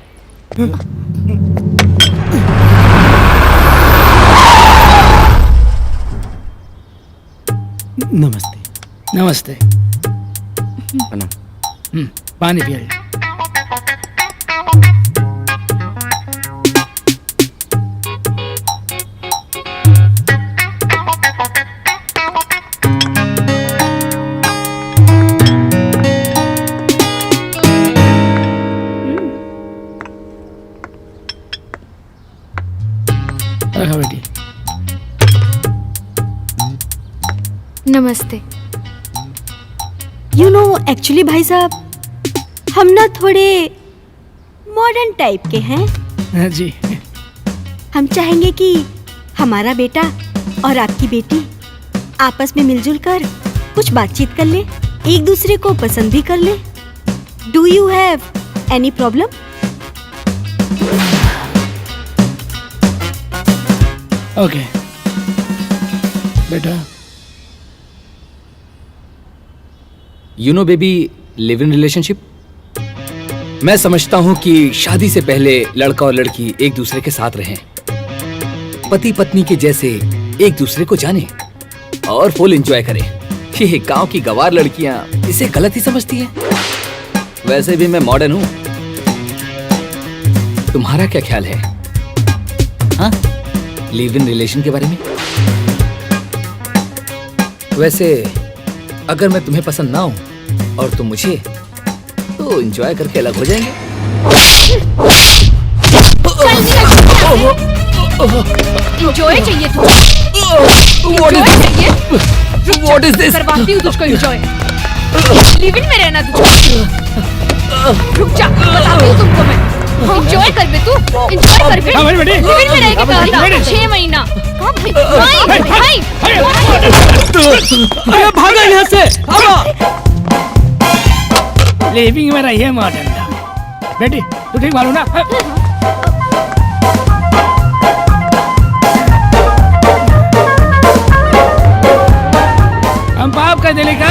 नमस्ते। नमस्ते। पानी पिया। बेटी। नमस्ते। यू नो एक्चुअली भाई साहब, हम ना थोड़े मॉडर्न टाइप के हैं जी। हम चाहेंगे कि हमारा बेटा और आपकी बेटी आपस में मिलजुल कर कुछ बातचीत कर ले, एक दूसरे को पसंद भी कर ले। Do you have any problem? Okay बेटा। You know baby, live in relationship, मैं समझता हूं कि शादी से पहले लड़का और लड़की एक दूसरे के साथ रहें, पति पत्नी के जैसे एक दूसरे को जाने और फुल एंजॉय करें। ये गांव की गवार लड़कियां इसे गलत ही समझती हैं। वैसे भी मैं मॉडर्न हूं। तुम्हारा क्या ख्याल है हाँ, लिव इन रिलेशन के बारे में? वैसे अगर मैं तुम्हें पसंद ना हूं और तुम मुझे, तो एंजॉय करके अलग हो जाएंगे। एंजॉय चाहिए तुझे? What is this? करवाती हूँ तुझको एंजॉय। लिव इन में रहना तुझको। रुक जा, बताती हूँ तुमको मैं। एंजॉय कर बे तू, एंजॉय कर बे। लिव इन में रहेगी कहा था 6 महीना। हाँ भाई, भाई। अरे भागो यहाँ से, लिविंग में रहिए मॉडर्न। बेटी तू ठीक मालूम ना? हम पाप कर दिले का?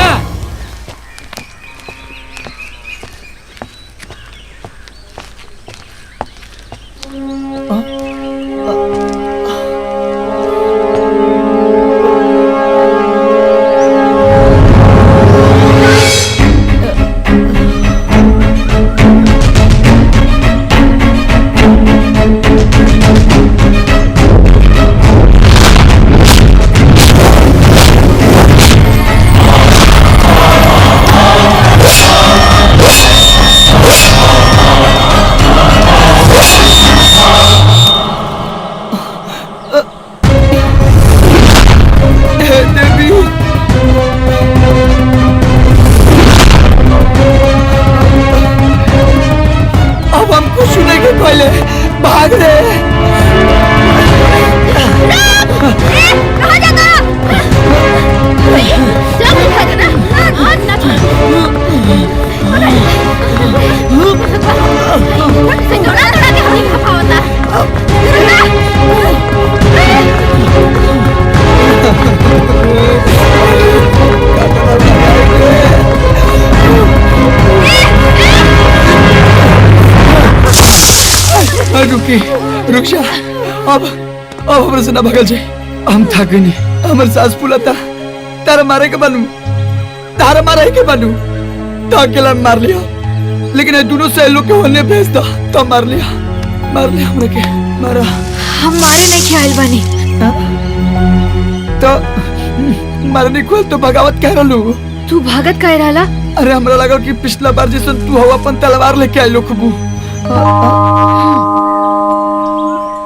रुक जा। अब हमरे से ना भगल जाए। हम थक गई। हमर सांस फूलता। तारा मारे के बनू। तारा मारे के बनू। तो अकेला मार लिया। लेकिन ये दोनों से लोग के होने भेज दो। तो मार लिया हमरे के। मारा। हम मारे नहीं ख्याल बनी। तो मारने को तो बगावत कह रहलू। तू भागत कह रहला? अरे हमरा लगा कि पिछला बार जैसे तू हवा अपन तलवार लेके आइलो खूबू।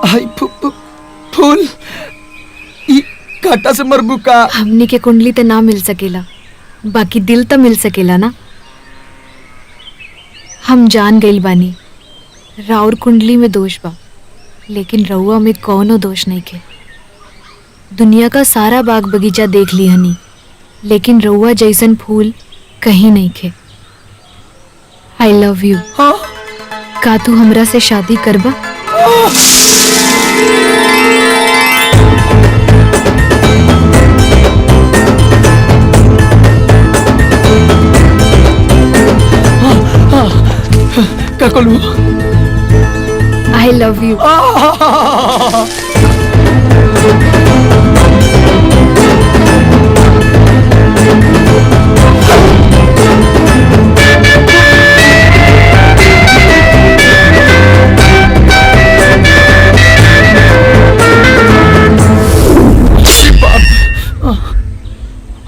हाय फूल ई काटा से मरबू का। हमनी के कुंडली ते ना मिल सकेला, बाकी दिल तो मिल सकेला ना। हम जान गइल बानी राउर कुंडली में दोष बा, लेकिन रउआ में कौनो दोष नहीं के। दुनिया का सारा बाग बगीचा देख ली हनी, लेकिन रउआ जैसन फूल कहीं नहीं खे। I love you. हाँ? का तू हमरा से शादी करबा? क्या करूँ? I love you. हाँ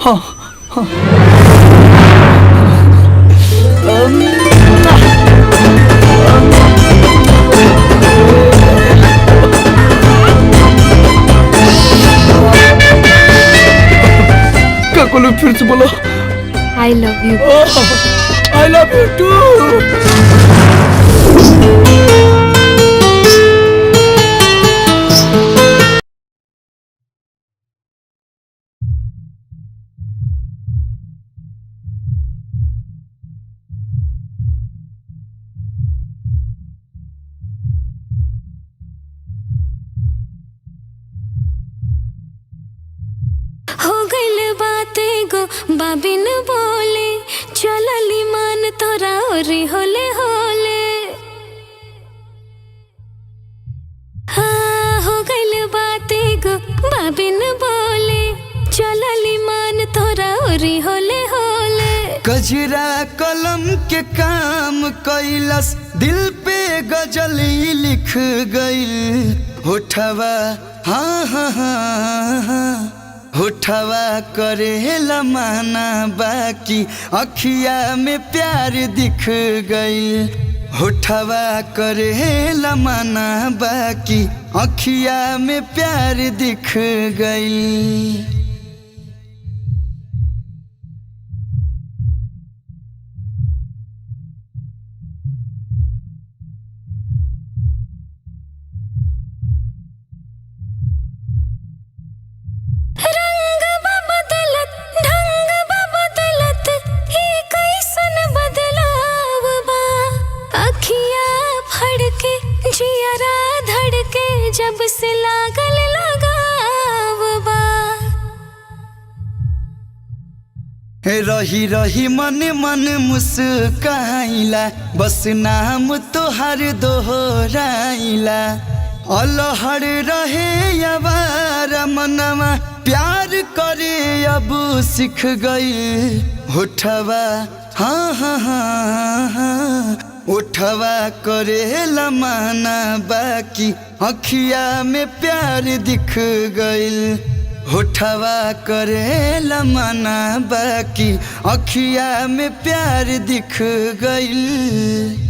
हाँ क्या बोलो फिर से बोलो। I love you. I love you too. बाबिन बोले चलली मान तोरा ओरी होले होले। हाँ हो गइल बाते गो बाबिन बोले चलली मान तोरा ओरी होले होले। गजरा कलम के काम कैलस दिल पे गजल लिख गइल। होठवा हाँ हाँ हाँ हाँ होठवा करेला माना बाकी अखिया में प्यार दिख गइल। होठवा करेला माना बाकी अखिया में प्यार दिख गइल। जब से लागल लगाव बा रही रही मन मन मुस्काइला, बस नाम तोहर दोहराइला। अलहड़ रहे अवारा मनवा, प्यार करे अब सीख गई। होठवा हाँ हाँ हाँ हाँ, उठवा करे लमाना बाकी, अखिया में प्यार दिख गइल। होठवा करे लमाना बाकी, अखिया में प्यार दिख गइल।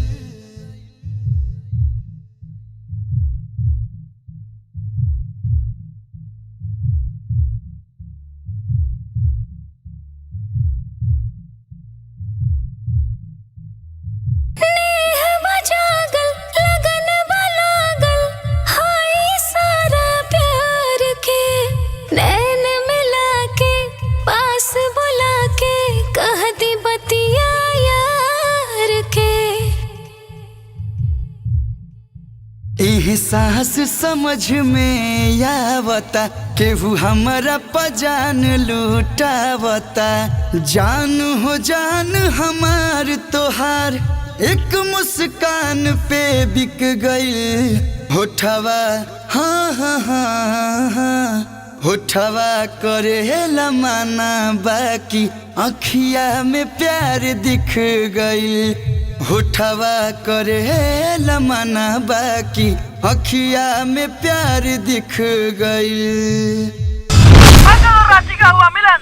एहसास समझ में आवता, केहू हमारा पजान लूटावता। जान हो जान हमार तोहार, एक मुस्कान पे बिक गई। होठवा हाँ हाँ हाँ हाँ, होठवा करे लमाना बाकी, अखिया में प्यार दिख गई। होठवा करे लमाना बाकी, अखिया में प्यार दिख गई। राजी का हुआ मिलन।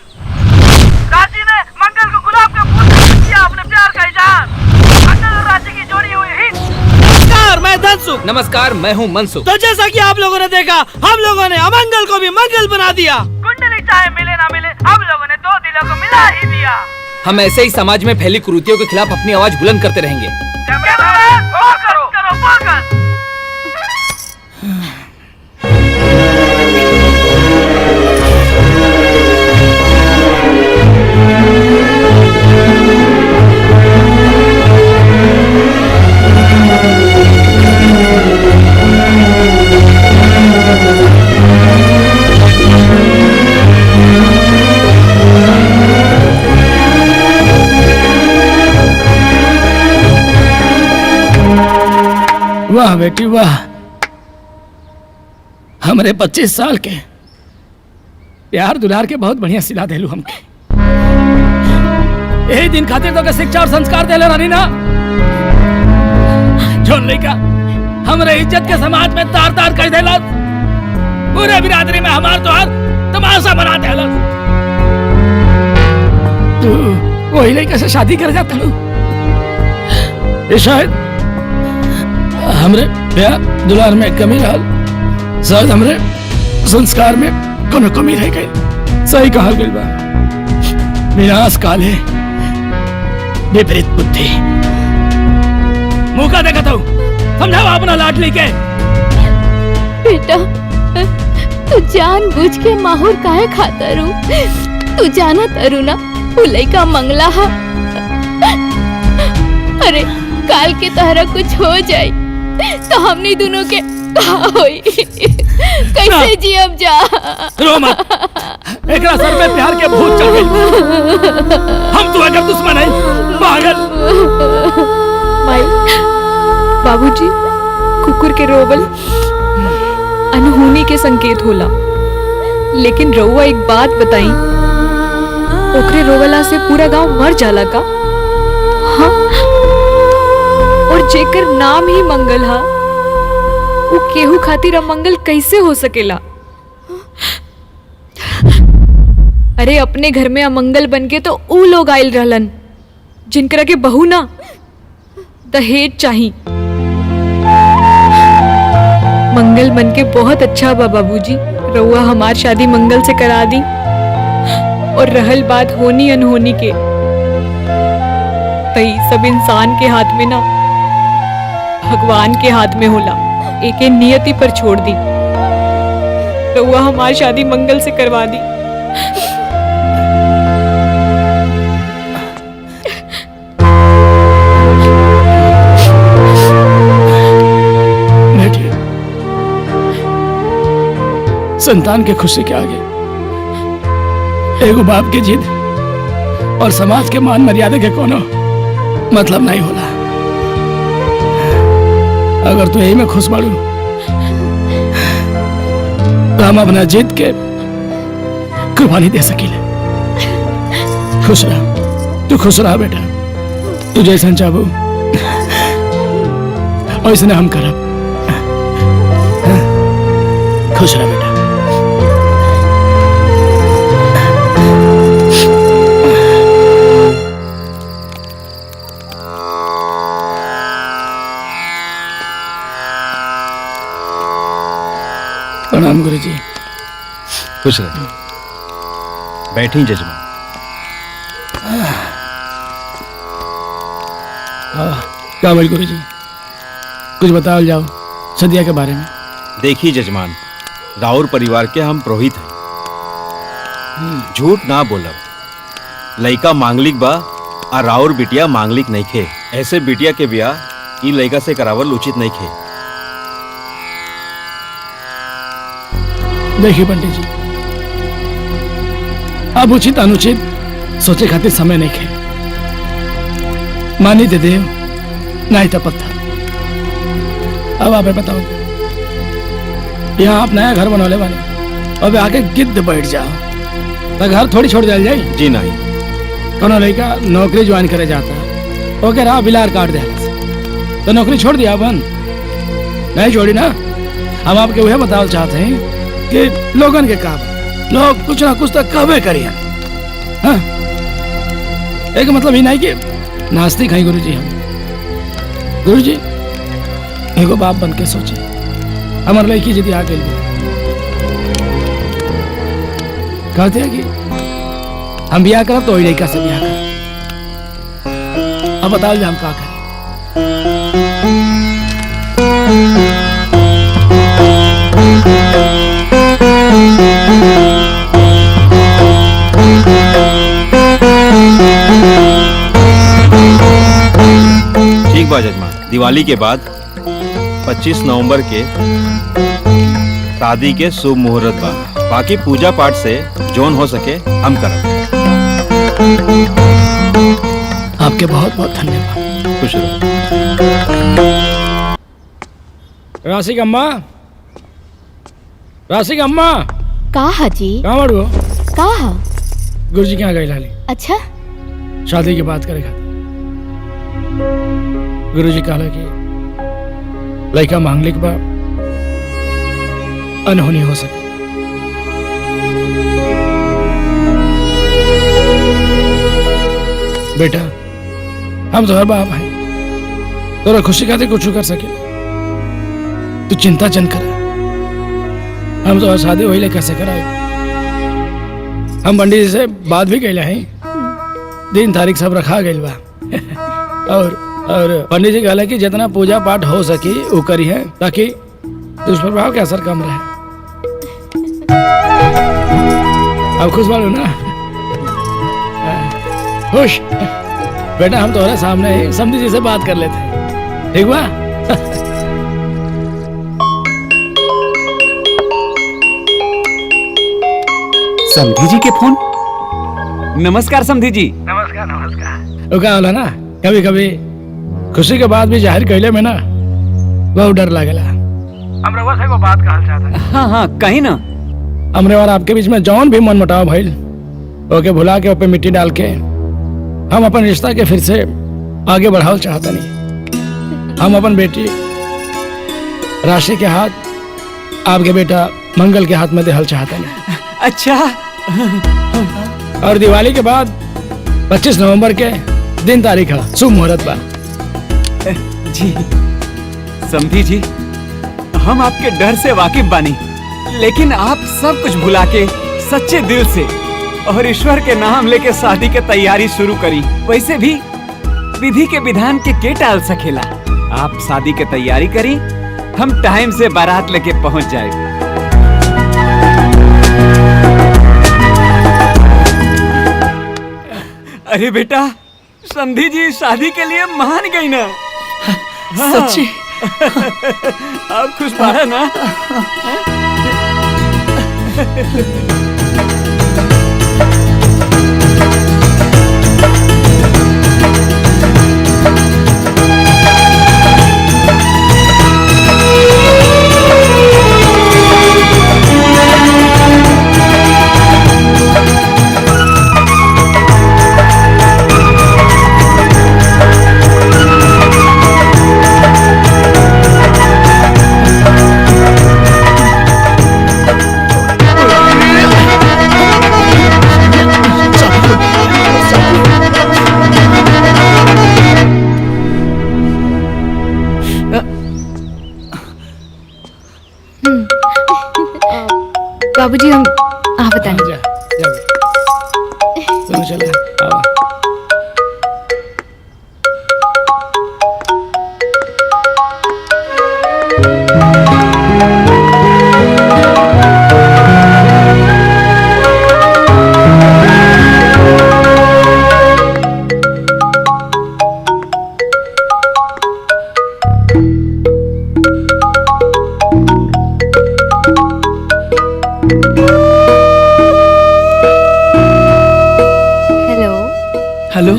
राजी ने मंगल को गुलाब का फूल से किया अपने प्यार का इजहार। मंगल और राजी की जोड़ी हुई हिट। नमस्कार, मैं धनसुख। नमस्कार, मैं हूँ मनसुख। तो जैसा कि आप लोगों ने देखा, हम लोगों ने अमंगल को भी मंगल बना दिया। कुंडली चाहे मिले ना मिले, हम लोगों ने दो दिलों को मिला ही दिया। हम ऐसे ही समाज में फैली कुरीतियों के खिलाफ अपनी आवाज बुलंद करते रहेंगे। वाह बेटी वाह, हमरे 25 साल के प्यार दुलार के बहुत बढ़िया सिला देलू हमके। यही दिन खातिर तो के शिक्षा और संस्कार देले रानी ना। जोन लइका हमरे इज्जत के समाज में तार तार कर देला, पूरे बिरादरी में हमार तोहार तमाशा बना देला। तू वही लइका से शादी कर जाता लू। ये शायद हमरे प्यार दुलार में कमी रहल, शायद हमरे संस्कार में कोनो कमी रह गई। सही कहल गइल बा, विनाश काले विपरीत बुद्धि। मुँह का देखत हूँ, समझावा अपना लाडली के। बेटा, तू जानबूझ के माहौर काहे खाता रू? तू जाना तारू ना वो लइका मंगला हा। अरे काल के तहरा कुछ हो जाए तो हमनी दोनों के का होई? कैसे जियब जा? रो मत, एकरा सर पे प्यार के भूत चढ़ गई। हम तो अगर दुश्मन है पागल। माई, बाबूजी, कुकुर के रोवल अनहोनी के संकेत होला, लेकिन रउआ एक बात बताई, ओकरे रोवला से पूरा गांव मर जाला का? हाँ? और जेकर नाम ही मंगल हा, वो केहू खातिर अमंगल कैसे हो सकेला? अरे अपने घर में अमंगल बनके तो ऊ लोग आयल रहलन जिनकरा के बहू ना दहेज चाही। मंगल बनके बहुत अच्छा बा बाबूजी, रउआ हमार शादी मंगल से करा दी। और रहल बात होनी अनहोनी के, तई सब इंसान के हाथ में ना भगवान के हाथ में होला। एके नियति पर छोड़ दी, रउआ हमार शादी मंगल से करवा दी। संतान के खुशी के आगे एगो बाप के जिद और समाज के मान मर्यादा के कोनो मतलब नहीं होला। अगर तू यही में खुश बाड़ू तो हम अपना जीत के कुर्बानी दे सकीले। खुश रह, तू खुश रह बेटा, तू जैसा चाहू वैसने हम करब। खुश रह बेटा। प्रणाम गुरुजी। खुश रह। बैठी जजमान। क्या बोल गुरुजी, कुछ बताओ जाओ सदिया के बारे में। देखिए जजमान, राउर परिवार के हम पुरोहित हैं। झूठ ना बोलब। लइका मांगलिक बा और राउर बिटिया मांगलिक नहीं खे। ऐसे बिटिया के ब्याह ई लइका से करावल उचित नहीं खे। देखिए पंडित जी, अब उचित अनुचित सोचे खातिर समय नहीं खे। मानी दे देव नहीं तो पत्थर। अब आप बताओ, यहाँ आप नया घर बनौले वाले, अब आके गिद्ध बैठ जाओ तो घर थोड़ी छोड़ जाए जाए। जी नहीं। कोनो लड़का नौकरी ज्वाइन करे जाता ओके राह बिलार काट दे तो नौकरी छोड़ दिया अपन नहीं छोड़ी ना। हम आपके वह बताओ चाहते हैं कि लोगन के काम लोग कुछ ना कुछ तो कबे करिए। हाँ? एक मतलब ही नहीं कि नास्तिक हैं गुरुजी। हम गुरुजी एगो बाप बन के सोचे, हमारे लड़की यदि आ गई कहते हैं कि हम ब्याह करब तो वही लड़का से ब्याह कर। अब बताओ हम क्या करें। ठीक बा जजमान, दिवाली के बाद 25 नवंबर के शादी के शुभ मुहूर्त बा। बाकी पूजा पाठ से जोन हो सके हम करब। आपके बहुत बहुत धन्यवाद। खुश रहो। राशि का अम्मा, राशि का अम्मा का हाजी कहाँ बड़ो? का हा? गुरुजी के यहाँ गई लाली अच्छा शादी की बात करेगा। गुरुजी कहला कि लड़का मांगलिक बा अनहोनी हो सके। बेटा हम तो हर बाप हैं, तोरा खुशी खातिर कुछ कर सके। तू चिंता चन कर, हम तो शादी वही कैसे कराए। हम पंडित जी से बात भी कैले हैं, दिन तारीख सब रखा गई बा। और पंडित जी कहला कि जितना पूजा पाठ हो सके वो करी है ताकि दुष्प्रभाव के असर कम रहे। अब खुश बालू ना? खुश बेटा, हम तुम्हारे सामने ही समझी जी से बात कर लेते हैं, ठीक बा? समधी जी के फोन। नमस्कार समधी जी। नमस्कार नमस्कार। वो क्या होला ना, कभी कभी खुशी के बाद भी जाहिर कैले में ना बहुत डर लगेला। हम रउआ से को बात कहल चाहते हैं। हाँ हाँ कहीं ना। हमरे और आपके बीच में जौन भी मन मुटाव भइल ओके भुला के ऊपर मिट्टी डाल के हम अपन रिश्ता के फिर से आगे बढ़ाओ चाहता नहीं। हम अपन बेटी राशि के हाथ आपके बेटा मंगल के हाथ में देहल चाहता नहीं। अच्छा। और दिवाली के बाद 25 नवंबर के दिन तारीख है, शुभ मुहूर्त बा। जी समधी जी, हम आपके डर से वाकिफ बानी, लेकिन आप सब कुछ भुला के सच्चे दिल से और ईश्वर के नाम लेके शादी के तैयारी शुरू करी। वैसे भी विधि के विधान के टाल सकेला। आप शादी के तैयारी करी, हम टाइम से बारात लेके पहुंच जाए। अरे बेटा, समधी जी शादी के लिए मान गई ना? सच्ची? आप खुश बारा ना? बाबूजी हम बताएं। जा चलो चलो आओ। हेलो।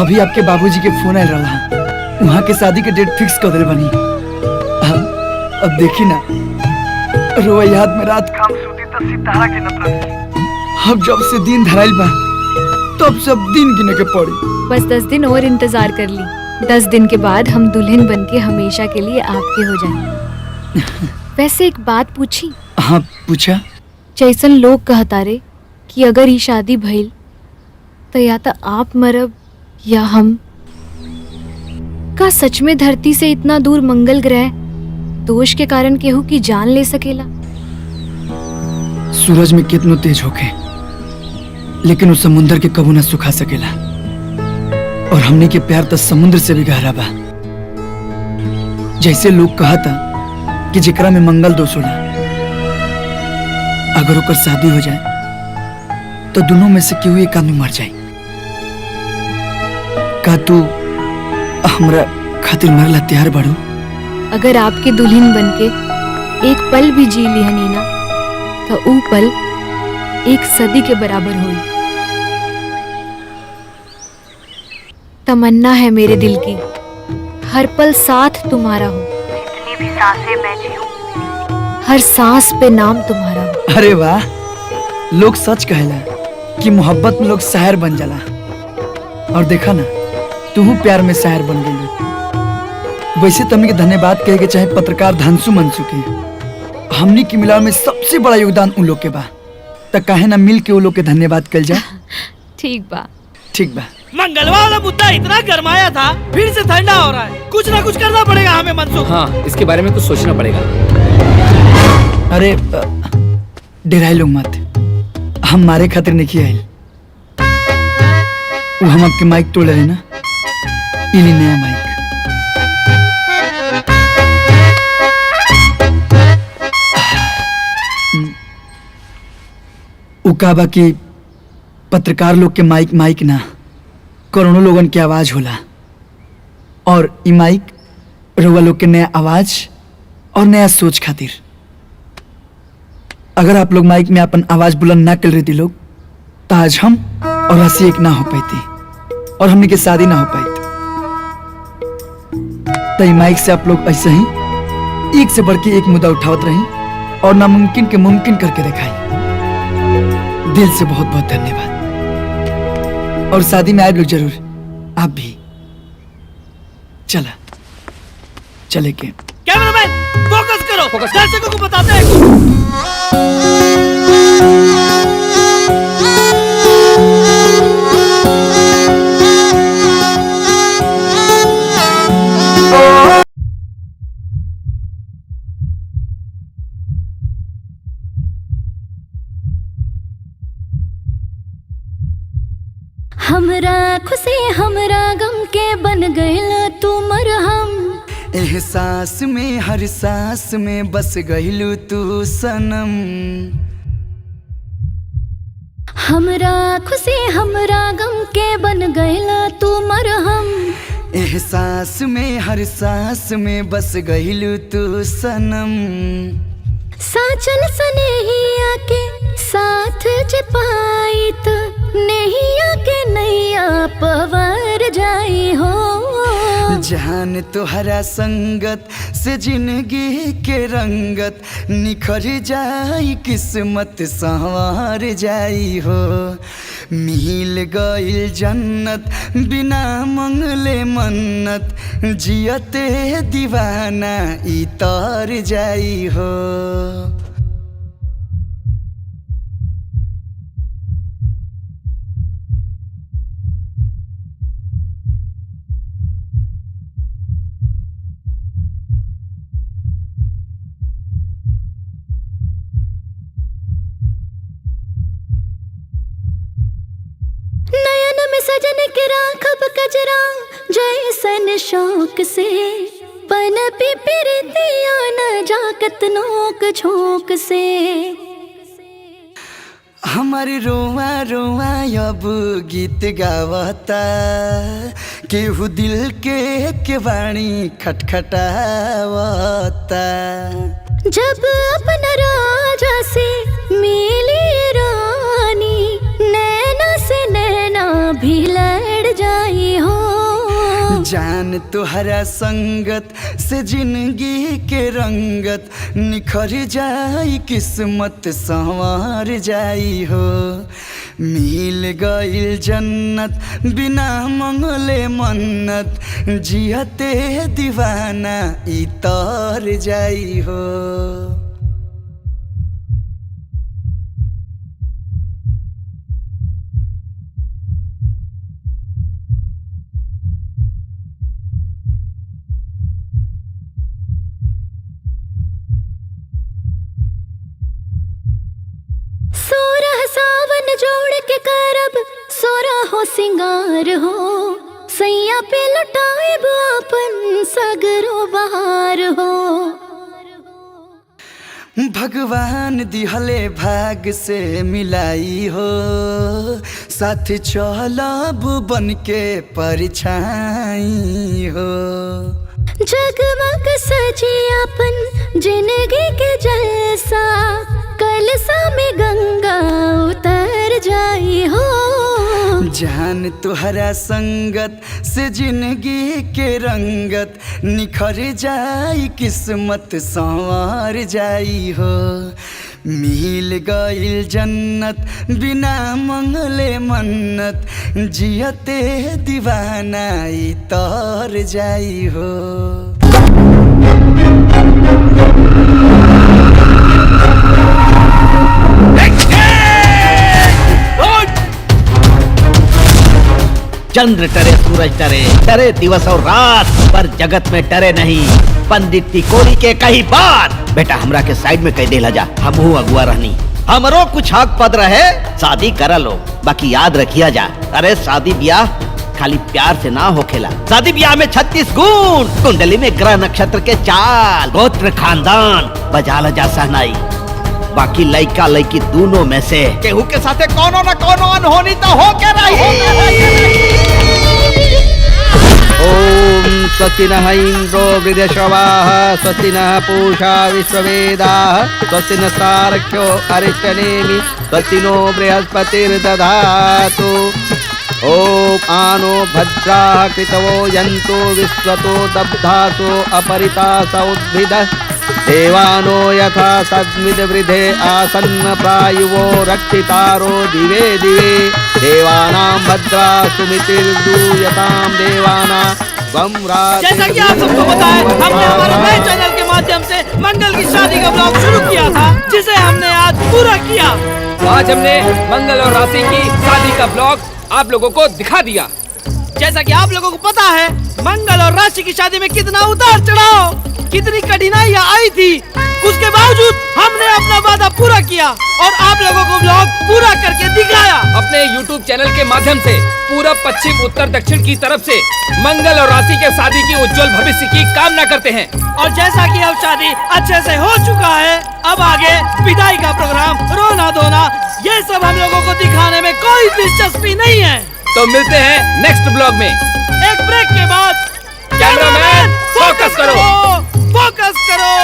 अभी आपके बाबूजी के फोन आयल रहा, वहाँ के शादी के डेट फिक्स कर दिल बनी। अब देखी ना, रोआ याद में रात काम सूती तो सितारा के नफरत। अब जब से दिन धराइल बा तब सब दिन गिने के पड़ी। बस 10 दिन और इंतजार कर ली। 10 दिन के बाद हम दुल्हन बनके हमेशा के लिए आपके हो जाएंगे। वैसे एक बात पूछी? हाँ पूछा। जैसन लोग कहता रे कि अगर ये शादी भइल तो या तो आप मरब या हम। का सच में धरती से इतना दूर मंगल ग्रह दोष के कारण केहू की जान ले सकेला? सूरज में कितनो तेज होके लेकिन उस समुंदर के कबू न सुखा सकेला। और हमने के प्यार तो समुद्र से भी गहरा बा। जैसे लोग कहा था कि जेकरा में मंगल दोष होला, अगर ओकर शादी हो जाए तो दोनों में से केहू एक आदमी मर जाए। का तू हमरा खातिर मरला तैयार बाड़ू? अगर आपके दुल्हन बनके एक पल भी जी लिहनी ना तो ऊ पल एक सदी के बराबर हुई। तमन्ना है मेरे दिल की, हर पल साथ तुम्हारा हो। जितनी भी सांसें मैं जीऊं, हर सांस पे नाम तुम्हारा हो। अरे वाह, लोग सच कहेला कि मोहब्बत में लोग शायर बन जाला। और देखा ना, तू प्यार में शायर बन गई। वैसे तुमने के धन्यवाद कहे के चाहे पत्रकार धांसू मनसू के, हमनी की मिलान में सबसे बड़ा योगदान उन लोग के बा। त काहे ना मिल के उन लोग के धन्यवाद कल जाए। ठीक बा। ठीक बा। मंगलवा वाला मुद्दा इतना गरमाया था, फिर से ठंडा हो रहा है। कुछ ना कुछ करना पड़ेगा हमें मनसुख। हाँ, इसके बारे में कुछ सोचना पड़ेगा। अरे डेराई लोग मत, हम मारे खातिर नहीं आयल। वो हम आपके माइक तोड़ ले ना, इली नया माइक। उकाबा की पत्रकार लोग के माइक माइक ना, करोड़ों लोगन की आवाज होला। और ई माइक रउआ लोग के नया आवाज और नया सोच खातिर। अगर आप लोग माइक में अपन आवाज बुलंद ना कर रही लोग तो आज हम और हंसी एक ना हो पाती और हमने के शादी ना हो पाई। तो ई माइक से आप लोग ऐसे ही एक से बढ़ के एक मुद्दा उठावत रही और नामुमकिन के मुमकिन करके दिखाई। दिल से बहुत बहुत धन्यवाद। और शादी में आए लोग जरूर, आप भी। चला चले के। कैमरामैन फोकस करो, दर्शकों को बताते हैं। हमरा खुशी हमरा गम के बन गइल तू मरहम। एहसास में हर सांस में बस गइलू तू सनम। हमरा खुशी हमरा गम के बन गइल तू मरहम। एहसास में हर सांस में बस गइलू तू सनम। साचल सनेहिया के साथ जपाई तो नैया के नैया पवर जाई हो। जान तुहरा संगत से जिंदगी के रंगत निखर जाई, किस्मत संवार जाई हो। मिल गइल जन्नत बिना मंगले मन्नत, जियते दीवाना ई तर जाई हो। अपन शौक से पन पिपरतिया न जाकत नोक झोंक से। हमारी रोआ रोआ अब गीत गावता, केहू दिल के वाणी खटखटावता। जब अपना राजा से मिली रानी, नैना से नैना भी लड़ जाई हो। जान तुहरा संगत से जिंदगी के रंगत निखर जाई, किस्मत संवार जाई हो। मिल गईल जन्नत बिना मंगले मन्नत, जियते दीवाना इतर जाई हो। सोरह सावन जोड़ के करब सोरा हो सिंगार हो, सैया पे लुटाएब अपन सगरो बहार हो। भगवान दिहले भाग से मिलाई हो, साथ चलब बन के परछाई हो। जगमग सजी अपन जिंदगी के जलसा, कलसा में गंगा उतर जाई हो। जान तुहरा संगत से जिंदगी के रंगत निखर जाई, किस्मत संवार जाई हो। मिल गईल जन्नत बिना मंगले मन्नत, जियते दीवाना इतर जाई हो। चंद्र टरे सूरज टरे, टरे दिवस और रात, पर जगत में टरे नहीं पंडित तिकोरी के कहीं बात। बेटा हमरा के साइड में कह देला जा, हमहू अगुआ रहनी, हमरो कुछ हक पद रहे, शादी करा लो, बाकी याद रखिया जा। अरे शादी ब्याह खाली प्यार से ना होखेला, शादी ब्याह में 36 गुण, कुंडली में ग्रह नक्षत्र के चाल, गोत्र खानदान, बजाला जा सहनाई। बाकी लड़का लड़की दोनों में से केहू के साथे कोनो न कोनो अनहोनी तो हो के रही। ओम स्वस्ति नः इंद्रो वृद्धश्रवाः, स्वस्ति नः पूषा विश्ववेदाः, स्वस्ति नस्तार्क्ष्यो अरिष्टनेमि, स्वस्ति नो बृहस्पतिर्दधातु। ओम आनो भद्राः कृतवो यन्तु विश्वतो दब्धासो अपरितास उद्भिदः, देवानो यथा सद्मिद वृधे आसन्न प्रायुवो रक्षितारो दिवे दिवे, देवानां भद्रा सुमितिर्दूयतां देवानां स्वं राज। जैसा कि आप सबको पता है, हमने हमारे नए चैनल के माध्यम से मंगल की शादी का ब्लॉग शुरू किया था, जिसे हमने आज पूरा किया। आज हमने मंगल और राशि की शादी का ब्लॉग आप लोगों को दिखा दिया। जैसा कि आप लोगों को पता है, मंगल और राशि की शादी में कितना उतार चढ़ाव, कितनी कठिनाइयाँ आई थी, उसके बावजूद हमने अपना वादा पूरा किया और आप लोगों को ब्लॉग पूरा करके दिखाया। अपने YouTube चैनल के माध्यम से पूरब पश्चिम उत्तर दक्षिण की तरफ से मंगल और राशि के शादी की उज्जवल भविष्य की कामना करते हैं। और जैसा कि अब शादी अच्छे से हो चुका है, अब आगे विदाई का प्रोग्राम, रोना धोना, ये सब हम लोगों को दिखाने में कोई दिलचस्पी नहीं है। तो मिलते हैं नेक्स्ट ब्लॉग में। एक ब्रेक के बाद कैमरामैन फोकस करो, फोकस करो।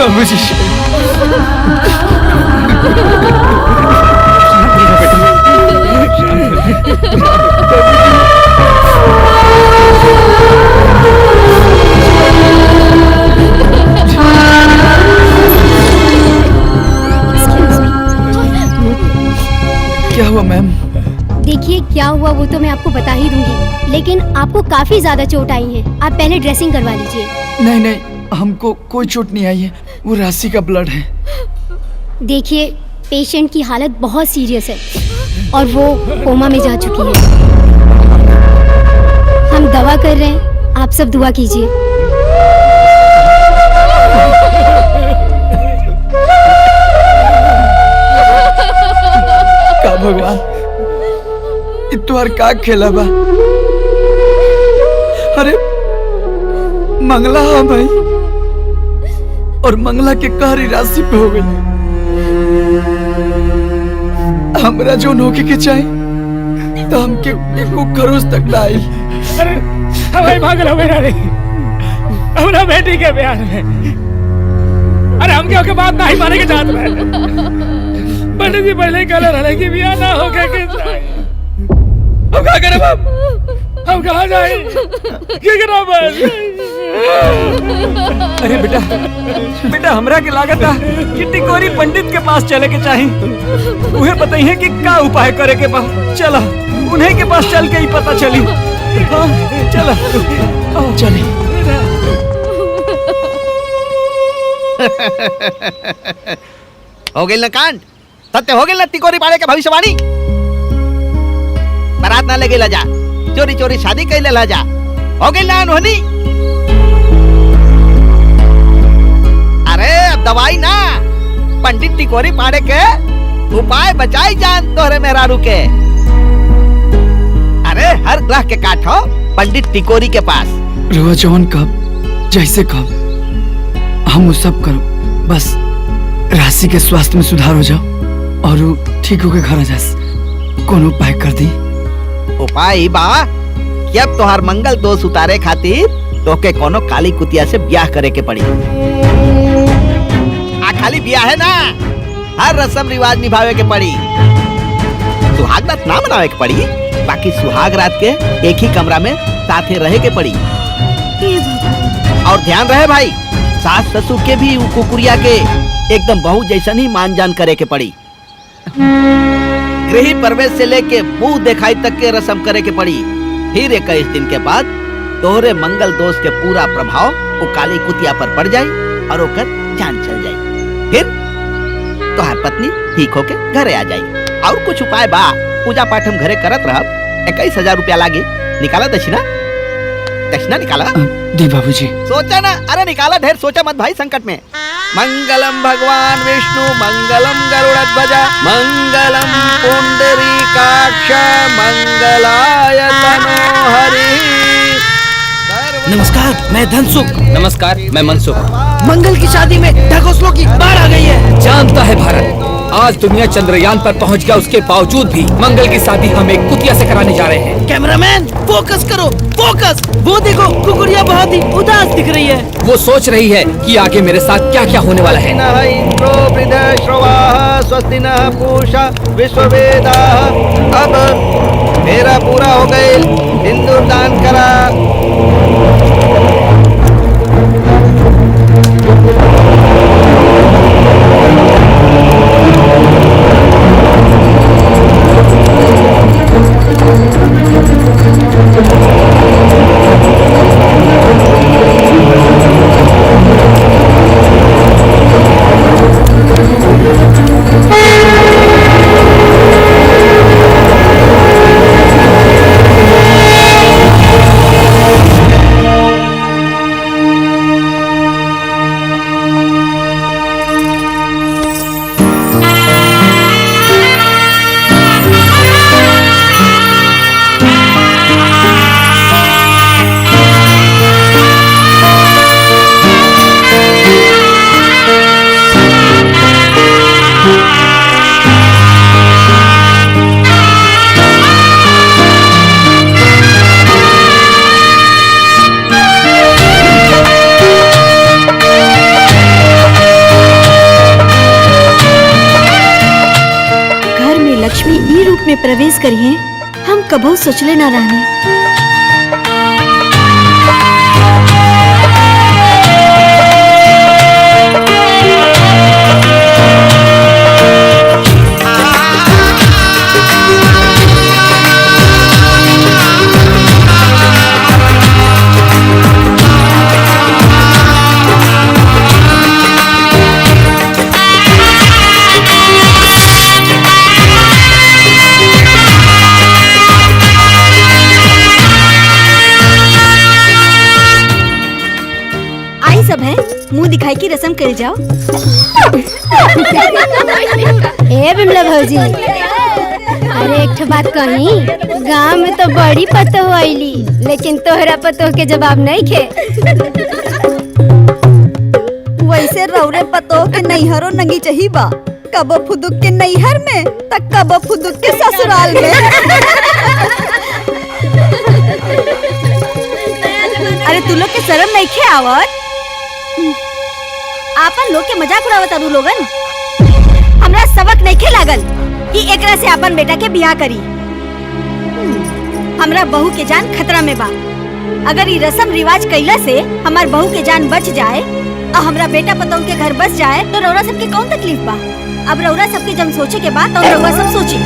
बाबूजी क्या हुआ मैम? देखिए क्या हुआ वो तो मैं आपको बता ही दूंगी, लेकिन आपको काफी ज्यादा चोट आई है। आप पहले ड्रेसिंग करवा लीजिए। नहीं नहीं, हमको कोई चोट नहीं आई है, वो राशि का ब्लड है। देखिए पेशेंट की हालत बहुत सीरियस है और वो कोमा में जा चुकी है। हम दवा कर रहे हैं, आप सब दुआ कीजिए। का भगवान इतवार का खेला बा? अरे मंगला हाँ भाई, और मंगला के कहरी राशि पे हो गई। हमरा जो होके के चाहिए तो हमके एको खरोच तक ना आई। अरे हमारी पागल हो गई रे हमरा बेटी के प्यार में। अरे हम क्या के बात नहीं माने के जात में पंडित जी पहले ही कहले रहे कि बियाह ना होके के चाहिए। हम क्या करें बाप? हम कहाँ जाए? क्या करा बस? अरे बेटा बेटा हमरा के लागत है कि टिकोरी पंडित के पास चले के चाहिए। उन्हें बताइए कि क्या उपाय करे के बा। चला उन्हीं के पास चल के ही पता चली। हाँ चला चली। हो गई ना कांड, सत्य हो गई ना टिकोरी पाड़े के भविष्यवाणी। बारात ना लगे ला जा, चोरी चोरी शादी कैले ला जा। हो गई ना अनहोनी। अरे अब दवाई ना, पंडित टिकोरी पाड़े के उपाय बचाई जान तोहरे मेहरारू के। अरे हर ग्रह के काठो पंडित टिकोरी के पास। रवा जौन कब जैसे कब हम वो सब करो, बस राशि के स्वास्थ्य में सुधार हो जाओ और वो ठीक होके घर आ जा। कोनो उपाय कर दी? उपाय बा कि अब तोहार मंगल दोष उतारे खातिर तोके कोनो काली कुतिया से ब्याह करे के पड़ी। आ खाली ब्याह है ना, हर रस्म रिवाज निभावे के पड़ी। सुहाग रात ना मनावे के पड़ी, बाकी सुहाग रात के एक ही कमरा में साथे रहे के पड़ी। और ध्यान रहे भाई, सास ससुर के भी कुकुरिया के एकदम बहू जैसन ही मान जान करे के पड़ी। गृह प्रवेश से लेके मुंह दिखाई तक के रस्म करे के पड़ी। फिर 21 दिन के बाद तोहरे मंगल दोष के पूरा प्रभाव वो काली कुतिया पर पड़ जाये और ओकर जान चल जाये। फिर तोहार पत्नी ठीक होके घरे आ जाये। और कुछ उपाय बा, पूजा पाठ हम घरे करत रहब। 21,000 रुपया लागे, निकाला दक्षिणा। दक्षिणा निकाला दी बाबूजी। सोचा ना, अरे निकाला, ढेर सोचा मत भाई संकट में। मंगलम भगवान विष्णु मंगलम गरुड़ध्वज मंगलम पुंडरीकाक्ष मंगलाय तनोहरि। नमस्कार, मैं धनसुख। नमस्कार, मैं मनसुख। मंगल की शादी में ढकोसलों की बाढ़ आ गई है। जानता है भारत, आज दुनिया चंद्रयान पर पहुंच गया, उसके बावजूद भी मंगल की शादी हम एक कुतिया से कराने जा रहे हैं। कैमरामैन फोकस करो, फोकस। वो देखो कुकुरिया बहुत ही उदास दिख रही है। वो सोच रही है कि आगे मेरे साथ क्या क्या होने वाला है। इंद्रो वृद्धश्रवाः स्वस्ति नः पूषा विश्ववेदाः। अब मेरा पूरा हो गए, सिंदूर दान करा। प्रवेश करिए हम कबो सोचले ना रहने। सब है मुंह दिखाई की रस्म कर जाओ। ए बिमला भौजी, अरे एक ठो बात कही, गांव में तो बड़ी पतो आईली, लेकिन तोहरा पतो के जवाब नहीं खे। वैसे रौरे पतो के नैहरो नंगी चाहिए बा, कबो फुदुक के नैहर में तक कबो फुदुक के ससुराल में। अरे तू लोग के शर्म नहीं खे आवत? आपन लोग के मजाक उड़ावत अनु लोगन। हमरा सबक नहीं खे लागल कि एकरा से अपन बेटा के बियाह करी। हमरा बहू के जान खतरा में बा। अगर ये रस्म रिवाज कैला से हमार बहू के जान बच जाए और हमरा बेटा पतों के घर बस जाए तो रौरा सबके कौन तकलीफ बा? अब रौरा सबके जब सोचे के बाद तो रौरा सब सोची।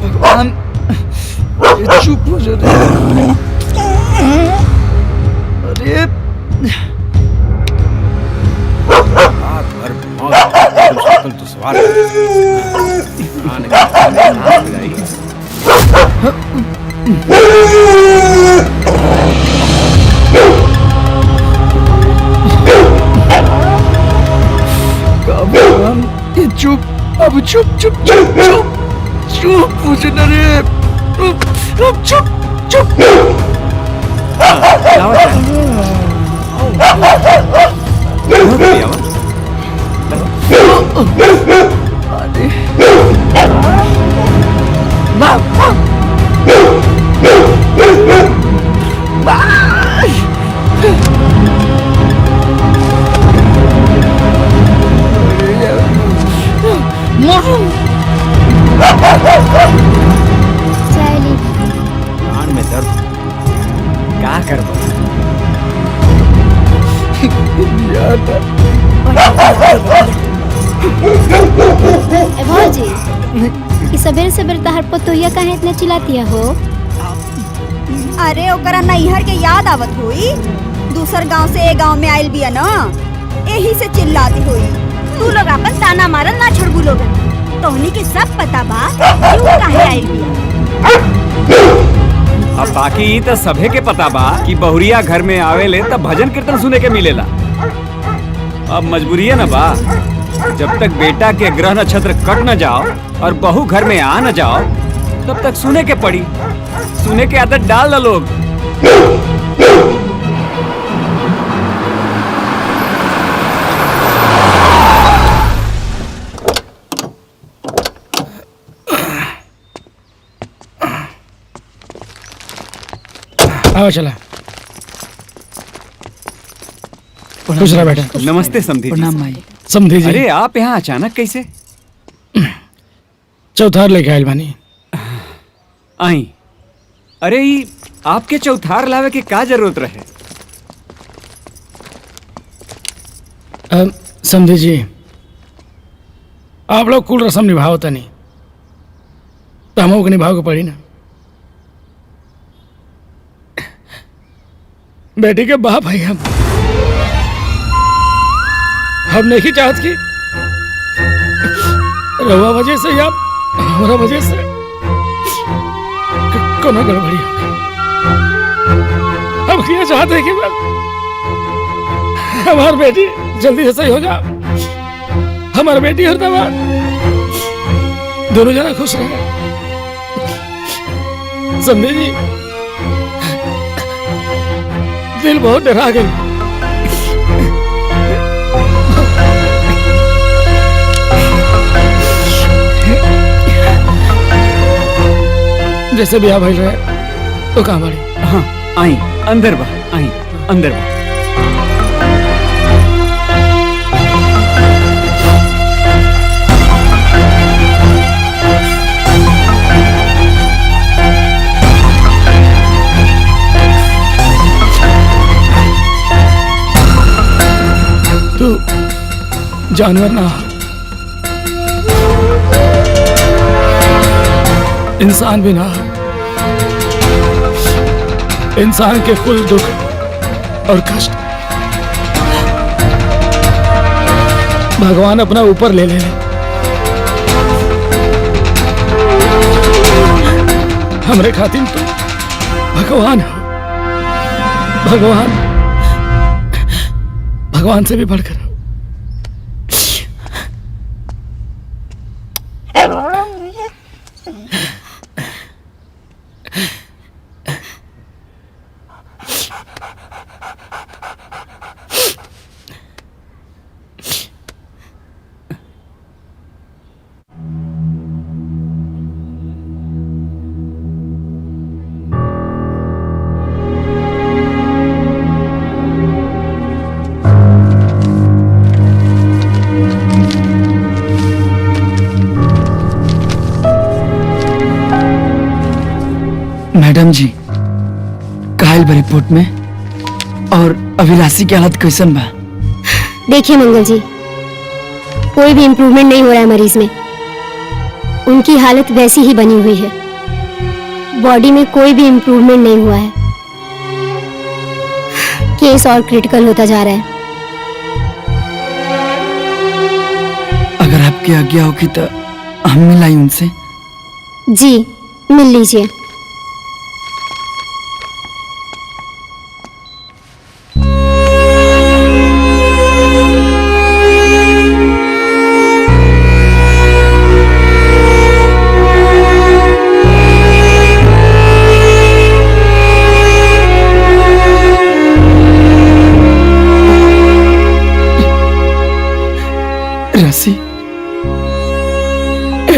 भगवान, चुप हो जा। अरे रात भर भौंक तो सवार भगवान, चुप, अब चुप चुप चुप चुप चुप पूछना रे, चुप चुप चुप। चली कान में दर्द का करबो? ए भौजी, ई सवेरे सवेरे तहर पतोहिया काहे इतना चिल्लाती हो? अरे ओकरा नैहर के याद आवत होई, दूसर गांव से ए गांव में आइल बिया ना, यही से चिल्लाती होई। तू लोग अपन ताना मारन ना छोड़बू लोगन, तोहनी के सब पता बा क्यों काहे आइल बिया। अब बाकी तो सभे के पता बा कि बहुरिया घर में आवेले तब भजन कीर्तन सुने के मिलेला। अब मजबूरी है ना बा, जब तक बेटा के ग्रह नक्षत्र कट न जाओ और बहू घर में आ न जाओ तब तक सुने के पड़ी। सुने के आदत डाल लो लोग। आओ चला। खुश रहा बेटा। नमस्ते समधी जी। प्रणाम माई। समधी जी। अरे आप यहाँ अचानक कैसे? चौथार लेके आयल बानी। आई। अरे ये आपके चौथार लावे के का जरूरत रहे? समधी जी, आप लोग कुल रस्म निभाओ तनी, तो हम निभाओ के पड़ी ना। बेटी के बाप है हम नहीं चाहत कि रवा वजह से या हमारा वजह से कोनो गड़बड़ी हो गई। हम ये चाहते हैं कि हमारी बेटी जल्दी से सही हो जा, हमारी बेटी और दवा दोनों जना खुश रहे। समझे जी, दिल बहुत डरा गई। जैसे भी भइल रहे तो कहाँ बड़ी। हाँ आई अंदर बा, आई अंदर बा। तू जानवर ना, इंसान भी ना। इंसान के कुल दुख और कष्ट भगवान अपना ऊपर ले ले। हमरे खातिर तो भगवान हो, भगवान, भगवान से भी बढ़कर। मैडम जी, कायल बा रिपोर्ट में, और अभिलाषी की हालत कैसन बा? देखिए मंगल जी, कोई भी इम्प्रूवमेंट नहीं हो रहा है मरीज में। उनकी हालत वैसी ही बनी हुई है, बॉडी में कोई भी इम्प्रूवमेंट नहीं हुआ है। केस और क्रिटिकल होता जा रहा है। अगर आपकी आज्ञा होगी तो हम मिलाई उनसे। जी मिल लीजिए।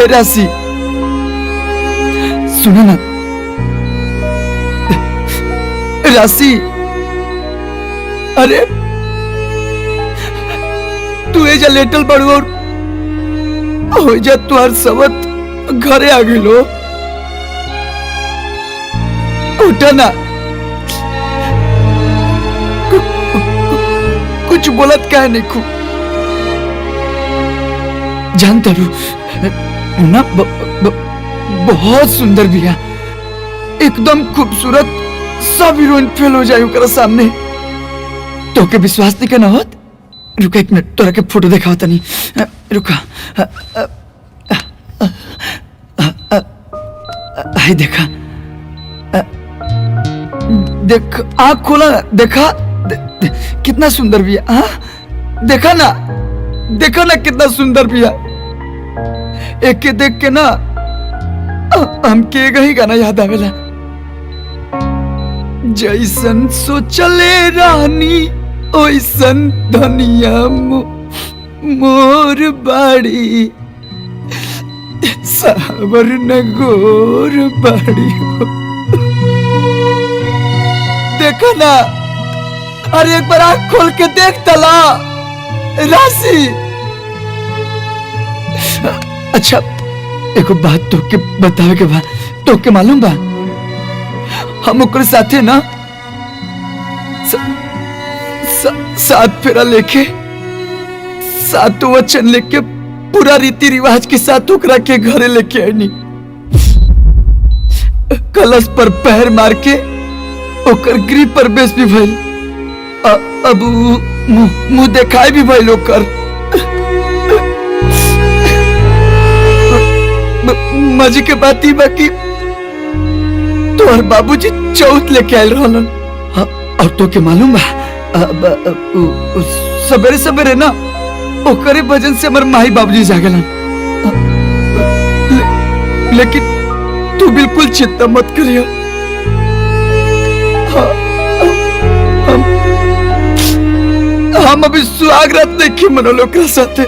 राशि, सुनो ना राशि। अरे तू एजा लेटल बड़ू और हो जा तुहार सबत घरे आ गइलो। उठा ना, कुछ बोलत काहे नहीं खू? जानता रू ना, बहुत सुंदर भी है, एकदम खूबसूरत सब हीरोइन फेल हो जाए ओकरा सामने। तो के विश्वास नहीं करना होत? रुका एक मिनट, तोरा के फोटो दिखाओ तनी। रुका। हाय देखा, देख आँख खोला ना, देखा कितना सुंदर भी है। हाँ देखा ना, देखा ना कितना सुंदर भी है। एक के देख के ना हम के गही गाना याद आवेला। जैसन सोचले रानी ओइसन धनिया मोर बाड़ी, सावर न गोर बाड़ी। देखो ना, अरे एक बार आँख खोल के देख तला राशि। अच्छा एक बात तो के बतावे के बा, तो के मालूम बा हम ओकर साथे ना सात फेरा लेके, सातों वचन लेके, पूरा रीति रिवाज के साथ ओकरा के घरे लेके आनी। कलश पर पैर मार के ओकर गृह प्रवेश भी भइल। अब मुंह देखाई भी भइल ओकर। मजे के बात ई बा कि तोहर बाबूजी चौथ लेके आयल रहलन। और तो के मालूम बा सवेरे सवेरे ना ओकरे भजन से हमर माई बाबूजी जागलन। लेकिन तू बिल्कुल चिंता मत करियो। हम अभी सुहागरात नहीं मनोल ओकरा साथे।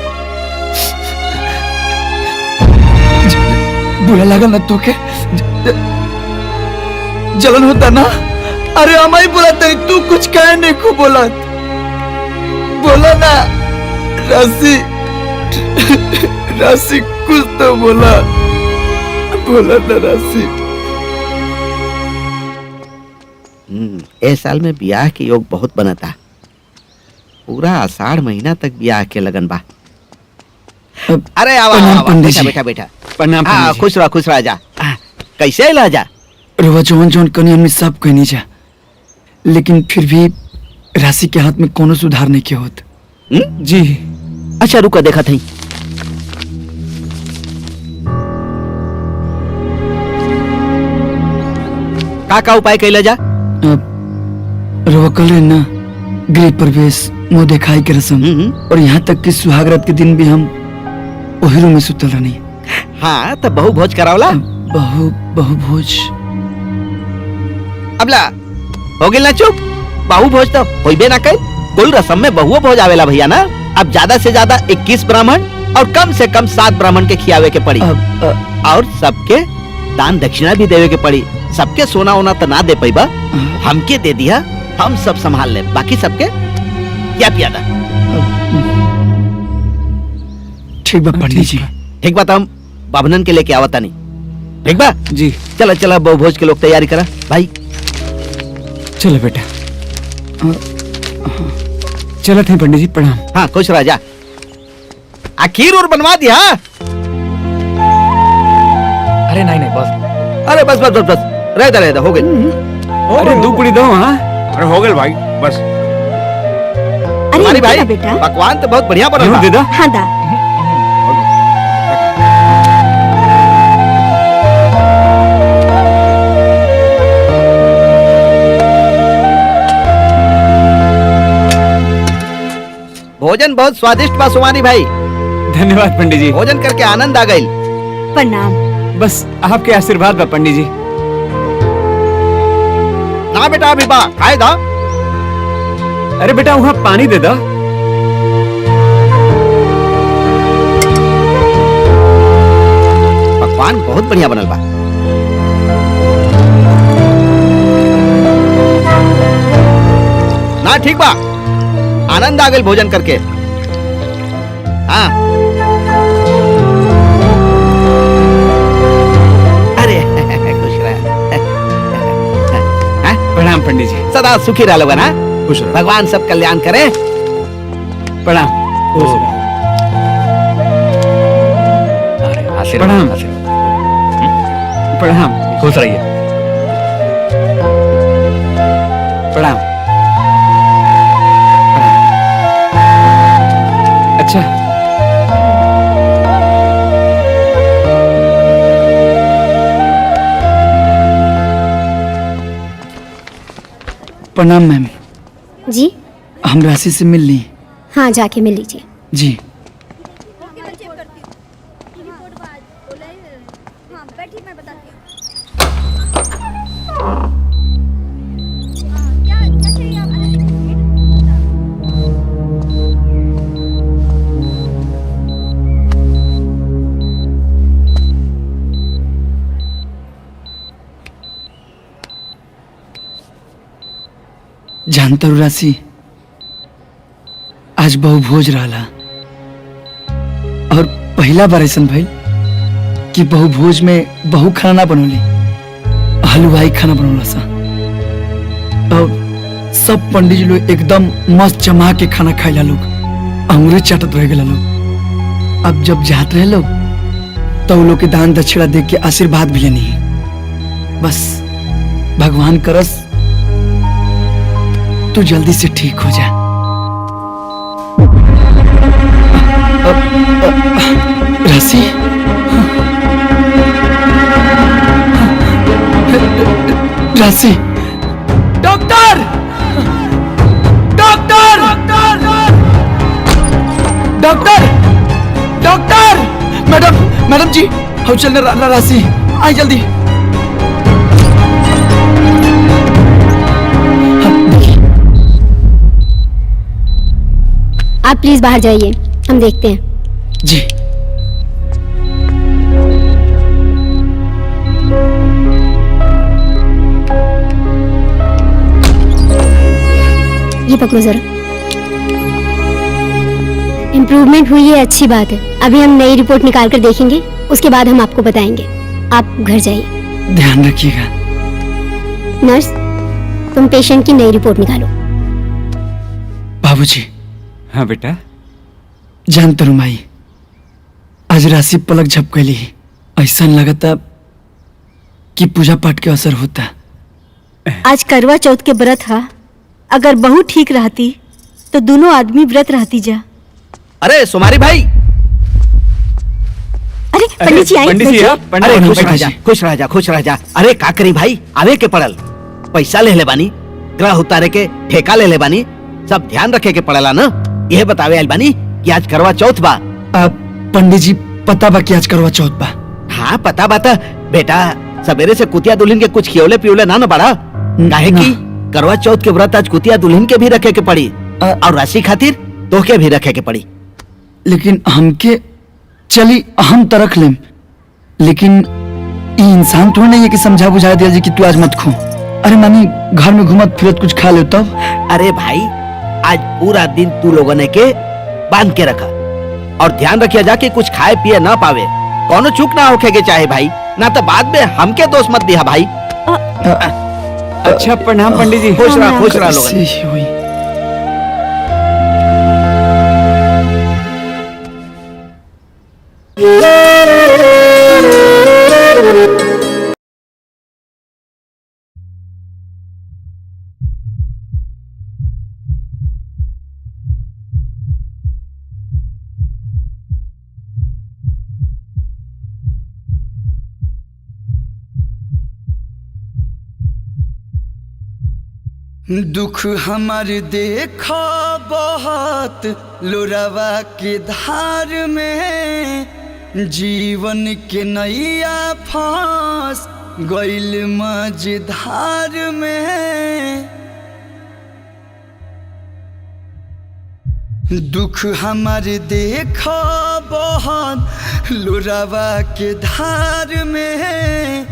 बुरा लगा ना तो के जलन होता ना? अरे हमारी बुलाता, तू कुछ कहे नहीं को बोला। बोला ना राशि, राशि कुछ तो बोला, बोला ना राशि। इस साल में ब्याह के योग बहुत बना था। पूरा आषाढ़ महीना तक ब्याह के लगन बा। अरे आवा बेटा बेटा बेटा प्रणाम। हाँ खुश रहा जा। कैसे ला जा? रोवा जौन जौन कनी हमने सब कहनी जा, लेकिन फिर भी राशि के हाथ में कोनो सुधार नहीं किया होत। जी अच्छा रुका देखा थी। का उपाय कैला जा? रोवा कल रे ना गृह प्रवेश, मुंह दिखाई के रस्म, और यहाँ तक कि सुहागरात के दिन भी हम वही रूम में सुतल रहनी। हाँ तो बहु भोज करावला। बहु भोज अबला हो गेल ना चुप। बहु भोज तो होइबे ना कई। कुल रस्म में बहु भोज आवेला भैया ना। अब ज्यादा से ज्यादा 21 ब्राह्मण और कम से कम 7 ब्राह्मण के खियावे के पड़ी। और सबके दान दक्षिणा भी देवे के पड़ी। सबके सोना वोना तो ना दे पैबा, हमके दे दिया, हम सब संभाल ले। बाकी सबके या पियादा। ठीक बा पंडित जी। ठीक बा, हम बाबनन के लेके आवता नहीं। ठीक बा जी। चला चला बहु भोज के लोग तैयारी करा भाई। चलो बेटा, चलो थे पंडित जी, प्रणाम। हाँ खुश रह जा। खीर और बनवा दिया? अरे नहीं बस। अरे बस बस बस बस, रहता हो गई। अरे 2 पूरी दो। हाँ अरे हो गए भाई बस। हमारी भाई बेटा पकवान तो बहुत बढ़िया बना। दे दो। हाँ दा। भोजन बहुत स्वादिष्ट बा सुमानी भाई। धन्यवाद पंडित जी। भोजन करके आनंद आ गई। प्रणाम। बस आपके आशीर्वाद बा पंडित जी। ना बेटा अभी बा खाए दा। अरे बेटा वहाँ पानी दे दो। पकवान बहुत बढ़िया बनल बा। ना ठीक बा, आनंद आ गई भोजन करके। हाँ अरे खुश रह। प्रणाम पंडित जी। सदा सुखी रह लोगा ना। खुश रह। भगवान सब कल्याण करे। प्रणाम। प्रणाम। प्रणाम। खुश रहिए। अच्छा प्रणाम मैम। जी हम राशि से मिल ली। हाँ, जाके मिल लीजिए। जी जानता हूँ राशि, आज बहु भोज रहा और पहला बार ऐसा भइल कि बहु भोज में बहु खाना ना बनौली, हलवाई खाना बनौला सा। और सब पंडित जी लोग एकदम मस्त जमा के खाना खाइला लोग, अंगूरी चाटत रह गया लोग। अब जब जात रहे लोग तो लोग के दान दक्षिणा दे के आशीर्वाद भी लेनी। बस भगवान करस तू जल्दी से ठीक हो जा। राशि राशि doctor doctor doctor doctor madam madam जी हम चलने राशि आई जल्दी। आप प्लीज बाहर जाइए, हम देखते हैं। जी ये पकड़ो जरा। इम्प्रूवमेंट हुई है, अच्छी बात है। अभी हम नई रिपोर्ट निकाल कर देखेंगे, उसके बाद हम आपको बताएंगे। आप घर जाइए। ध्यान रखिएगा। नर्स, तुम पेशेंट की नई रिपोर्ट निकालो। बाबूजी। हाँ बेटा। जानते हो माई, आज राशि पलक झपकली, ऐसा लगता कि पूजा पाठ के असर होता। आज करवा चौथ के व्रत हा, अगर बहू ठीक रहती तो दोनों आदमी व्रत रहती जा। अरे सुमारी भाई। अरे पंडित जी आई। पंडित जी अरे खुश रह जा, खुश रह जा, खुश रह जा। अरे का करी भाई, आवे के पड़ल। पैसा ले बानी, ग्रह उतारे के ठेका ले बानी, सब ध्यान रखे के पड़ेला ना। यह बतावे आइल बानी कि आज करवा चौथ बा। पंडित जी पता बा कि आज करवा चौथ बा? हाँ पता बात बेटा, सवेरे से कुतिया दुल्हन के कुछ खियोले पियोले ना बड़ा, काहे कि करवा चौथ के व्रत आज कुतिया दुल्हन के भी रखे के पड़ी और राशि खातिर तोके भी रखे के पड़ी। लेकिन हमके चली हम तो रख लेम, लेकिन ये इंसान थोड़ा नहीं है कि समझा बुझा दिया जी कि तू आज मत खो। अरे मानी घर में घूमत फिरत कुछ खा ले तब। अरे भाई आज पूरा दिन तू लोगों ने के बांध के रखा और ध्यान रखिया जा कि कुछ खाए पिए ना पावे, कोनो चूक ना होके के चाहे भाई, ना तो बाद में हमके दोष मत दिया भाई। अच्छा प्रणाम पंडित जी। खुश रहा लोगों। दुख हमार देखा बहुत लोरावा के धार में, जीवन के नैया फांस गइल मझधार में। दुख हमार देखा बहुत लोरावा के धार में,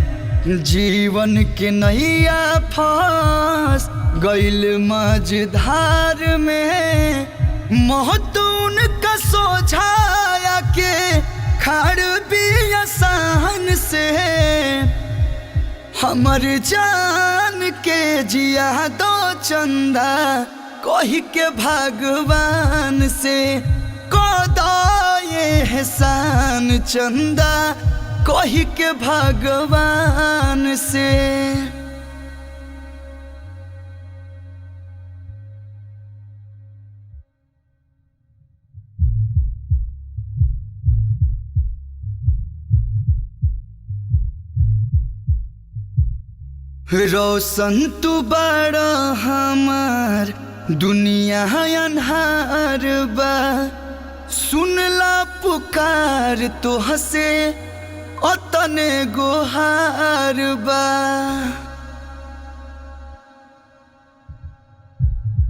जीवन के नैया फांस गइल मझधार में। महतून का सोझाया के खड़ भी आसान से, हमर जान के जिया दो चंदा कही के भगवान से। कदा ये एहसान चंदा कही के भगवान से। रोशन तू बड़ा हमार दुनिया अन्हार बा, सुनला पुकार तो हसे अतने गोहार बा।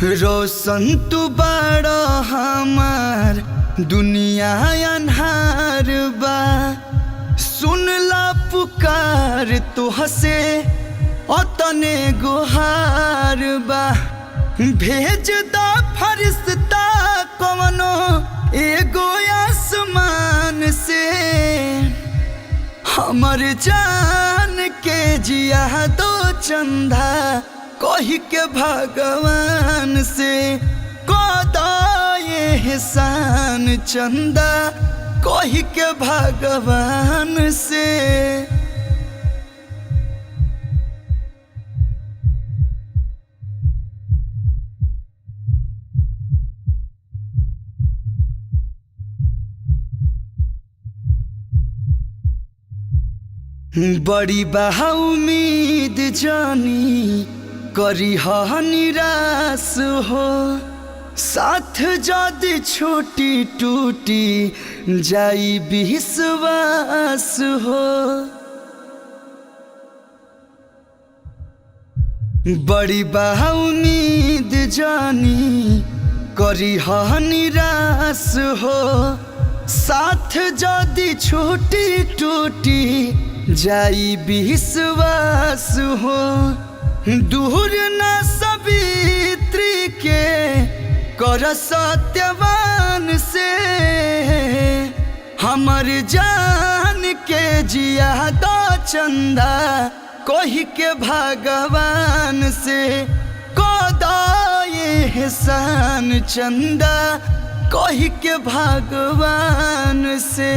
रोशन तू बड़ा हमार दुनिया अन्हार बा, सुनला पुकार तो हसे अतने गोहार बा। भेज दा फरिश्ता कवनो एगो आसमान से, हमर जान के जिया दो चंदा कही के भगवान से। कदा ये एहसान चंदा कही के भगवान से। बड़ी बहा उम्मीद जानी करी हा निराश हो, साथ जदि छोटी टूटी जाई विश्वास हो। बड़ी बहा उम्मीद जानी करी हा निराश हो, साथ जदि छोटी टूटी जाई विश्वास हो। दूर न सवित्री के कर सत्यवान से, हमर जान के जिया दो चंदा कही के भगवान से। कदा ये एहसान चंदा कही के भगवान से।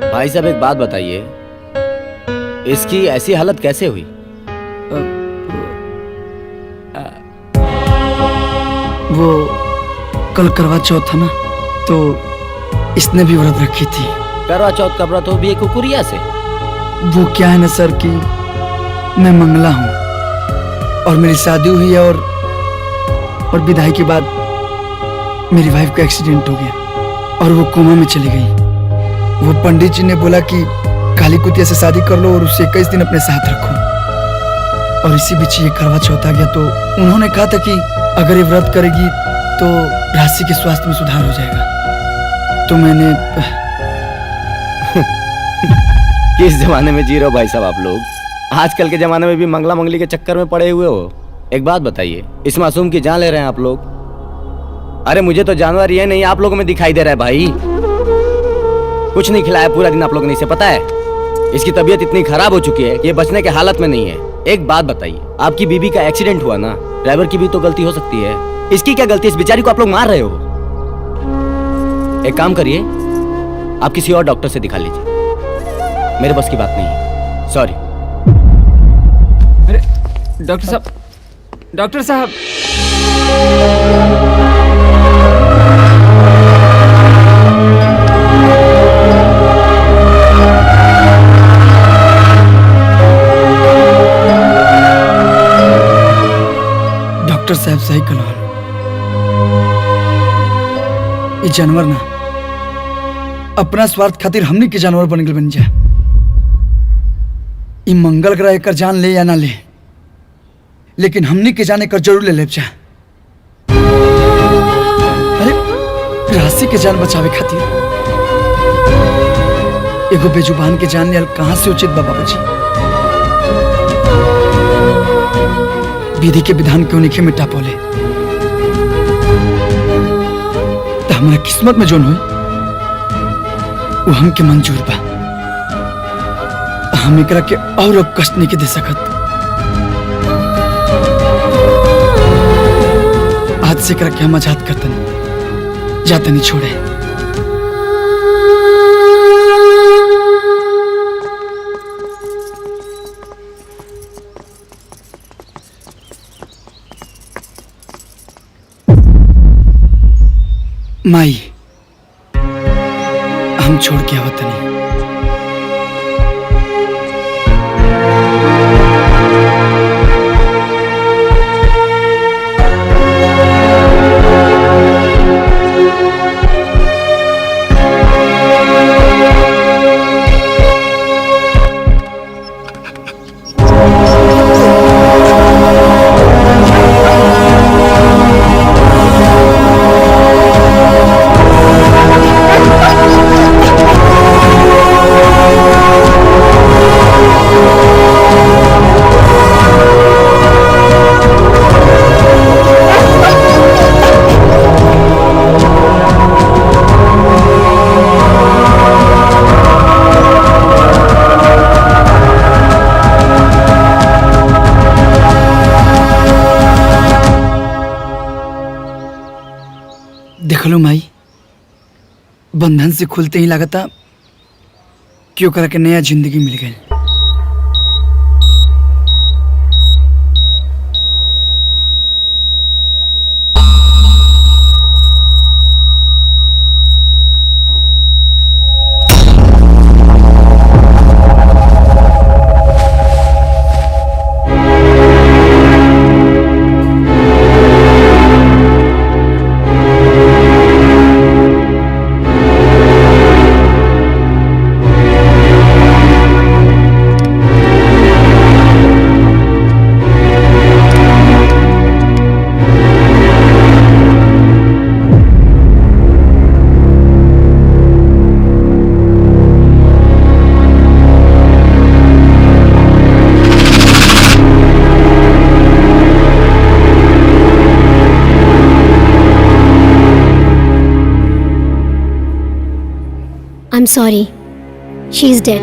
भाई साहब एक बात बताइए, इसकी ऐसी हालत कैसे हुई? वो कल करवा चौथ था ना, तो इसने भी व्रत रखी थी। करवा चौथ का व्रत हो भी एक कुकुरिया से? वो क्या है ना सर कि मैं मंगला हूँ और मेरी शादी हुई है, और विदाई के बाद मेरी वाइफ का एक्सीडेंट हो गया और वो कोमा में चली गई। वो पंडित जी ने बोला कि काली कुतिया से शादी कर लो और उसे 21 दिन अपने साथ रखो, और इसी बीच ये करवा चौथ आ गया। तो उन्होंने कहा था कि अगर ये व्रत करेगी तो राशि के स्वास्थ्य में सुधार हो जाएगा। तो मैंने किस जमाने में जी रहे हो भाई साहब आप लोग? आजकल के जमाने में भी मंगला मंगली के चक्कर में पड़े हुए हो। एक बात बताइए, इस मासूम की जान ले रहे हैं आप लोग? अरे मुझे तो जानवर ये नहीं आप लोगों में दिखाई दे रहा है भाई। कुछ नहीं खिलाया पूरा दिन आप लोगों ने, इसे पता है? इसकी तबीयत इतनी खराब हो चुकी है कि ये बचने के हालत में नहीं है। एक बात बताइए, आपकी बीबी का एक्सीडेंट हुआ ना, ड्राइवर की भी तो गलती हो सकती है। इसकी क्या गलती? इस बेचारी को आप लोग मार रहे हो। एक काम करिए, आप किसी और डॉक्टर से दिखा लीजिए, मेरे बस की बात नहीं है, सॉरी। अरे डॉक्टर साहब, डॉक्टर साहब, डॉक्टर साहब सही कहलन। ये जानवर ना अपना स्वार्थ खातिर हमनी के जानवर बन गए बन जा। ये मंगल ग्रह कर जान ले या ना ले, लेकिन हमनी के जाने कर जरूर ले ले जा। अरे राशि के जान बचावे खातिर एगो बेजुबान के जान ले कहां से उचित बाबा जी? विधि के विधान क्यों नहीं मिटा पोले? तो हमारा किस्मत में जोन हुई वो हमके मंजूर बा। हम एकरा के और अब कष्ट नहीं के दे सकत। आज से एकरा के हम आजाद करतन, जातनी छोड़े। माई हम छोड़ के आवत नहीं। देखलो माई, बंधन से खुलते ही लगता क्यों करा के नया जिंदगी मिल गई। I'm sorry. She's dead.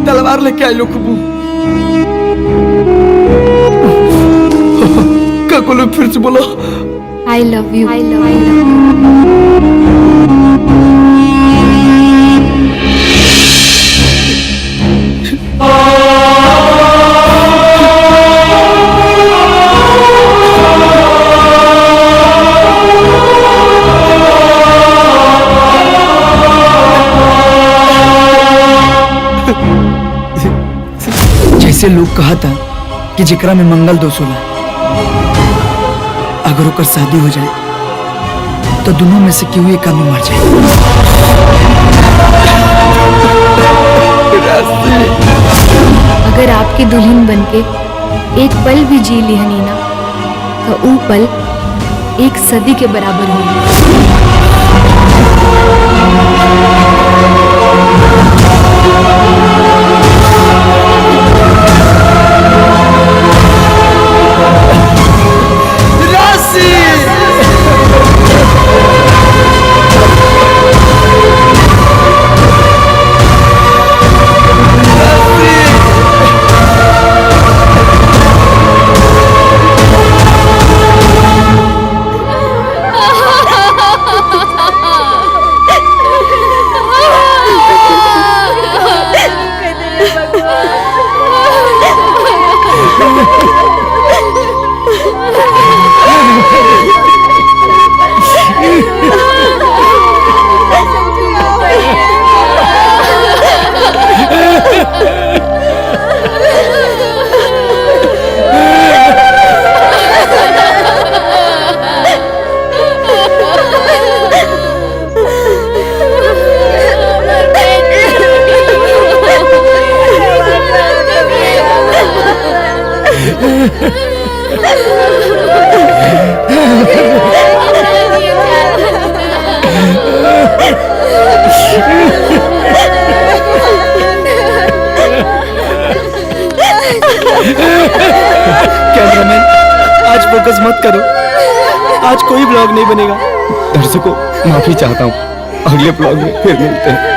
तलवार लेके आई लो खुबू। काकुलो फिर से बोलो। I love you. I love you. जैसे लोग कहा था कि जिकरा में मंगल दोष होला, अगर ओकर शादी हो जाए तो दोनों में से केहू एक आदमी मर जाए। अगर आपकी दुल्हन बनके एक पल भी जी ली हनीना तो वो पल एक सदी के बराबर होगी। कैमरामैन, आज फोकस मत करो, आज कोई ब्लॉग नहीं बनेगा। दर्शकों माफी चाहता हूँ, अगले ब्लॉग में फिर मिलते हैं।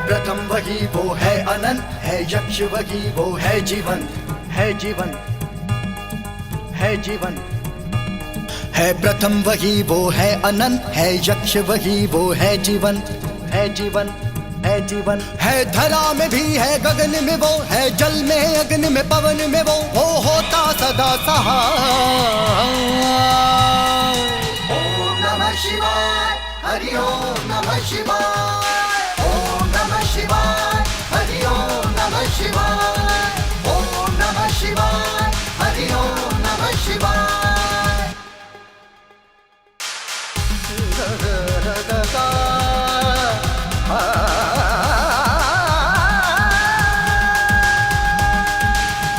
प्रथम वही वो है अनंत है यक्ष वही वो है जीवन है जीवन है जीवन है प्रथम वही वो है अनंत है यक्ष वही वो है जीवन है जीवन है जीवन है धरा में भी है गगन में वो है जल में अग्नि में पवन में वो होता सदा सहाय। ओम नमः शिवाय हरि ओम नमः शिवाय ओम नमः शिवाय हरि ओम नमः शिवाय ओम नमः शिवाय हरि ओम नमः शिवाय।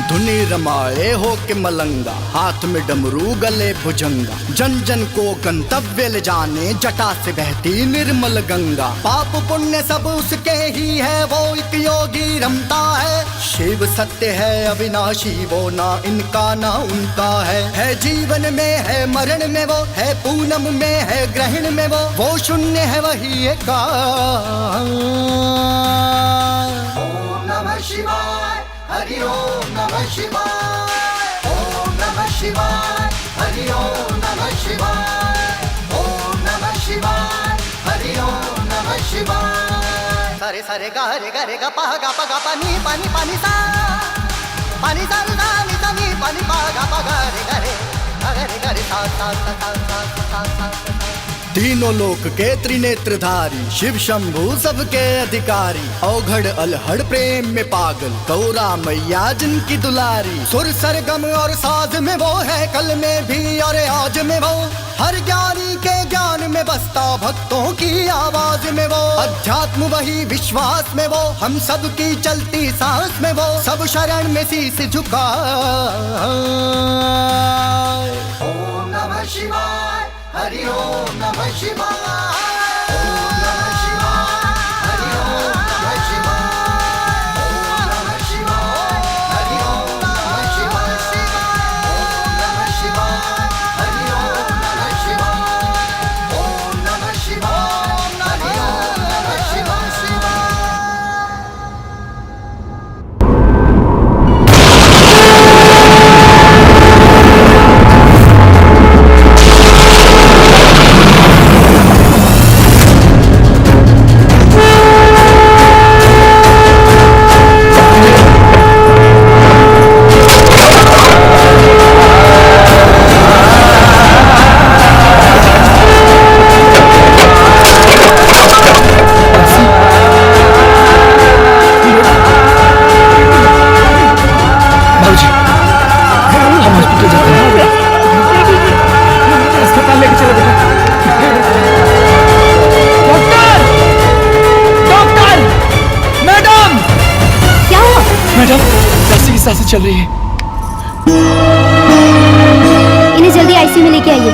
धुनी रमाए हो के मलंगा हाथ में डमरू गले भुजंगा जन जन को गंतव्य ले जाने जटा से बहती निर्मल गंगा पाप पुण्य सब उसके ही है वो एक योगी रमता है शिव सत्य है अविनाशी वो ना इनका ना उनका है जीवन में है मरण में वो है पूनम में है ग्रहण में वो शून्य है वही एकाकार। ओम नमः शिवाय हरि ओम नमः शिवाय ओम नमः शिवाय हरि ओम नमः शिवाय ओम नमः शिवाय हरि ओम नमः शिवाय। सारे सारे गा रे गा पा गा पा नी पानी पानी सा पानी सा नी सा नी पानी पा गा रे गा रे सा सा सा सा सा सा। तीनों लोक के त्रिनेत्रधारी शिव शंभु सबके अधिकारी औघड़ अलहड़ प्रेम में पागल गौरा मैया जिनकी दुलारी सुर सरगम और साध में वो है कल में भी और आज में वो हर ज्ञानी के ज्ञान में में बसता भक्तों की आवाज में वो, अध्यात्म वही विश्वास में वो, हम सब की चलती सांस में वो, सब शरण में शीश झुका। ओम नमः शिवाय, हरि ओम नमः शिवाय। सांसें चल रही है। इन्हें जल्दी आईसीयू में लेके आइए।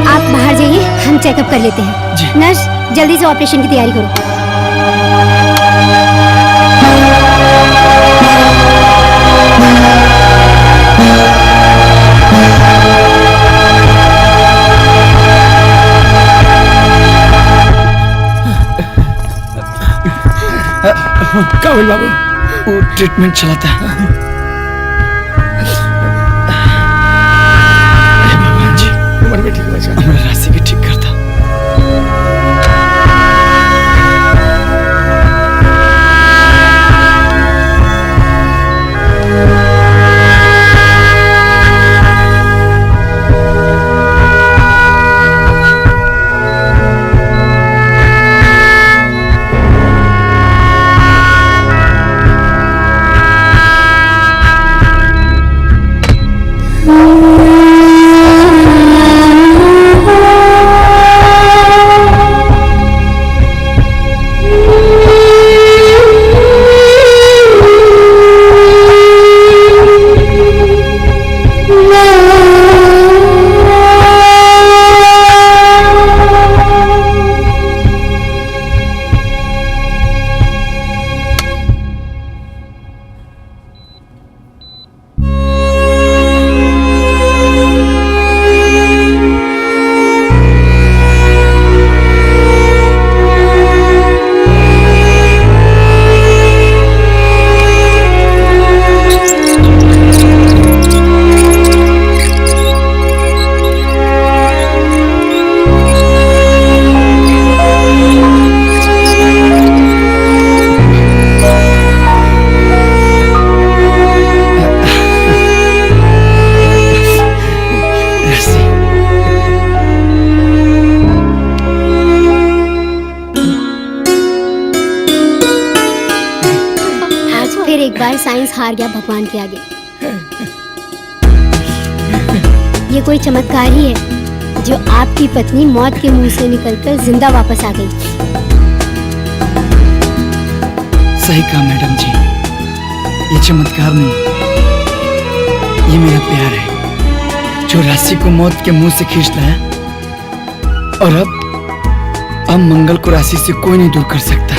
आप बाहर जाइए, हम चेकअप कर लेते हैं। नर्स जल्दी से ऑपरेशन की तैयारी करो। काबिल बाबू, वो ट्रीटमेंट चलाता है। भगवान जी, हमारे बेटी को बचा, हमारे राशि की ठीक करता। साइंस हार गया भगवान के आगे। ये कोई चमत्कार ही है जो आपकी पत्नी मौत के मुंह से निकलकर जिंदा वापस आ गई। सही कहा मैडम जी, ये चमत्कार नहीं, ये मेरा प्यार है जो राशि को मौत के मुंह से खींच लाया, और अब मंगल को राशि से कोई नहीं दूर कर सकता।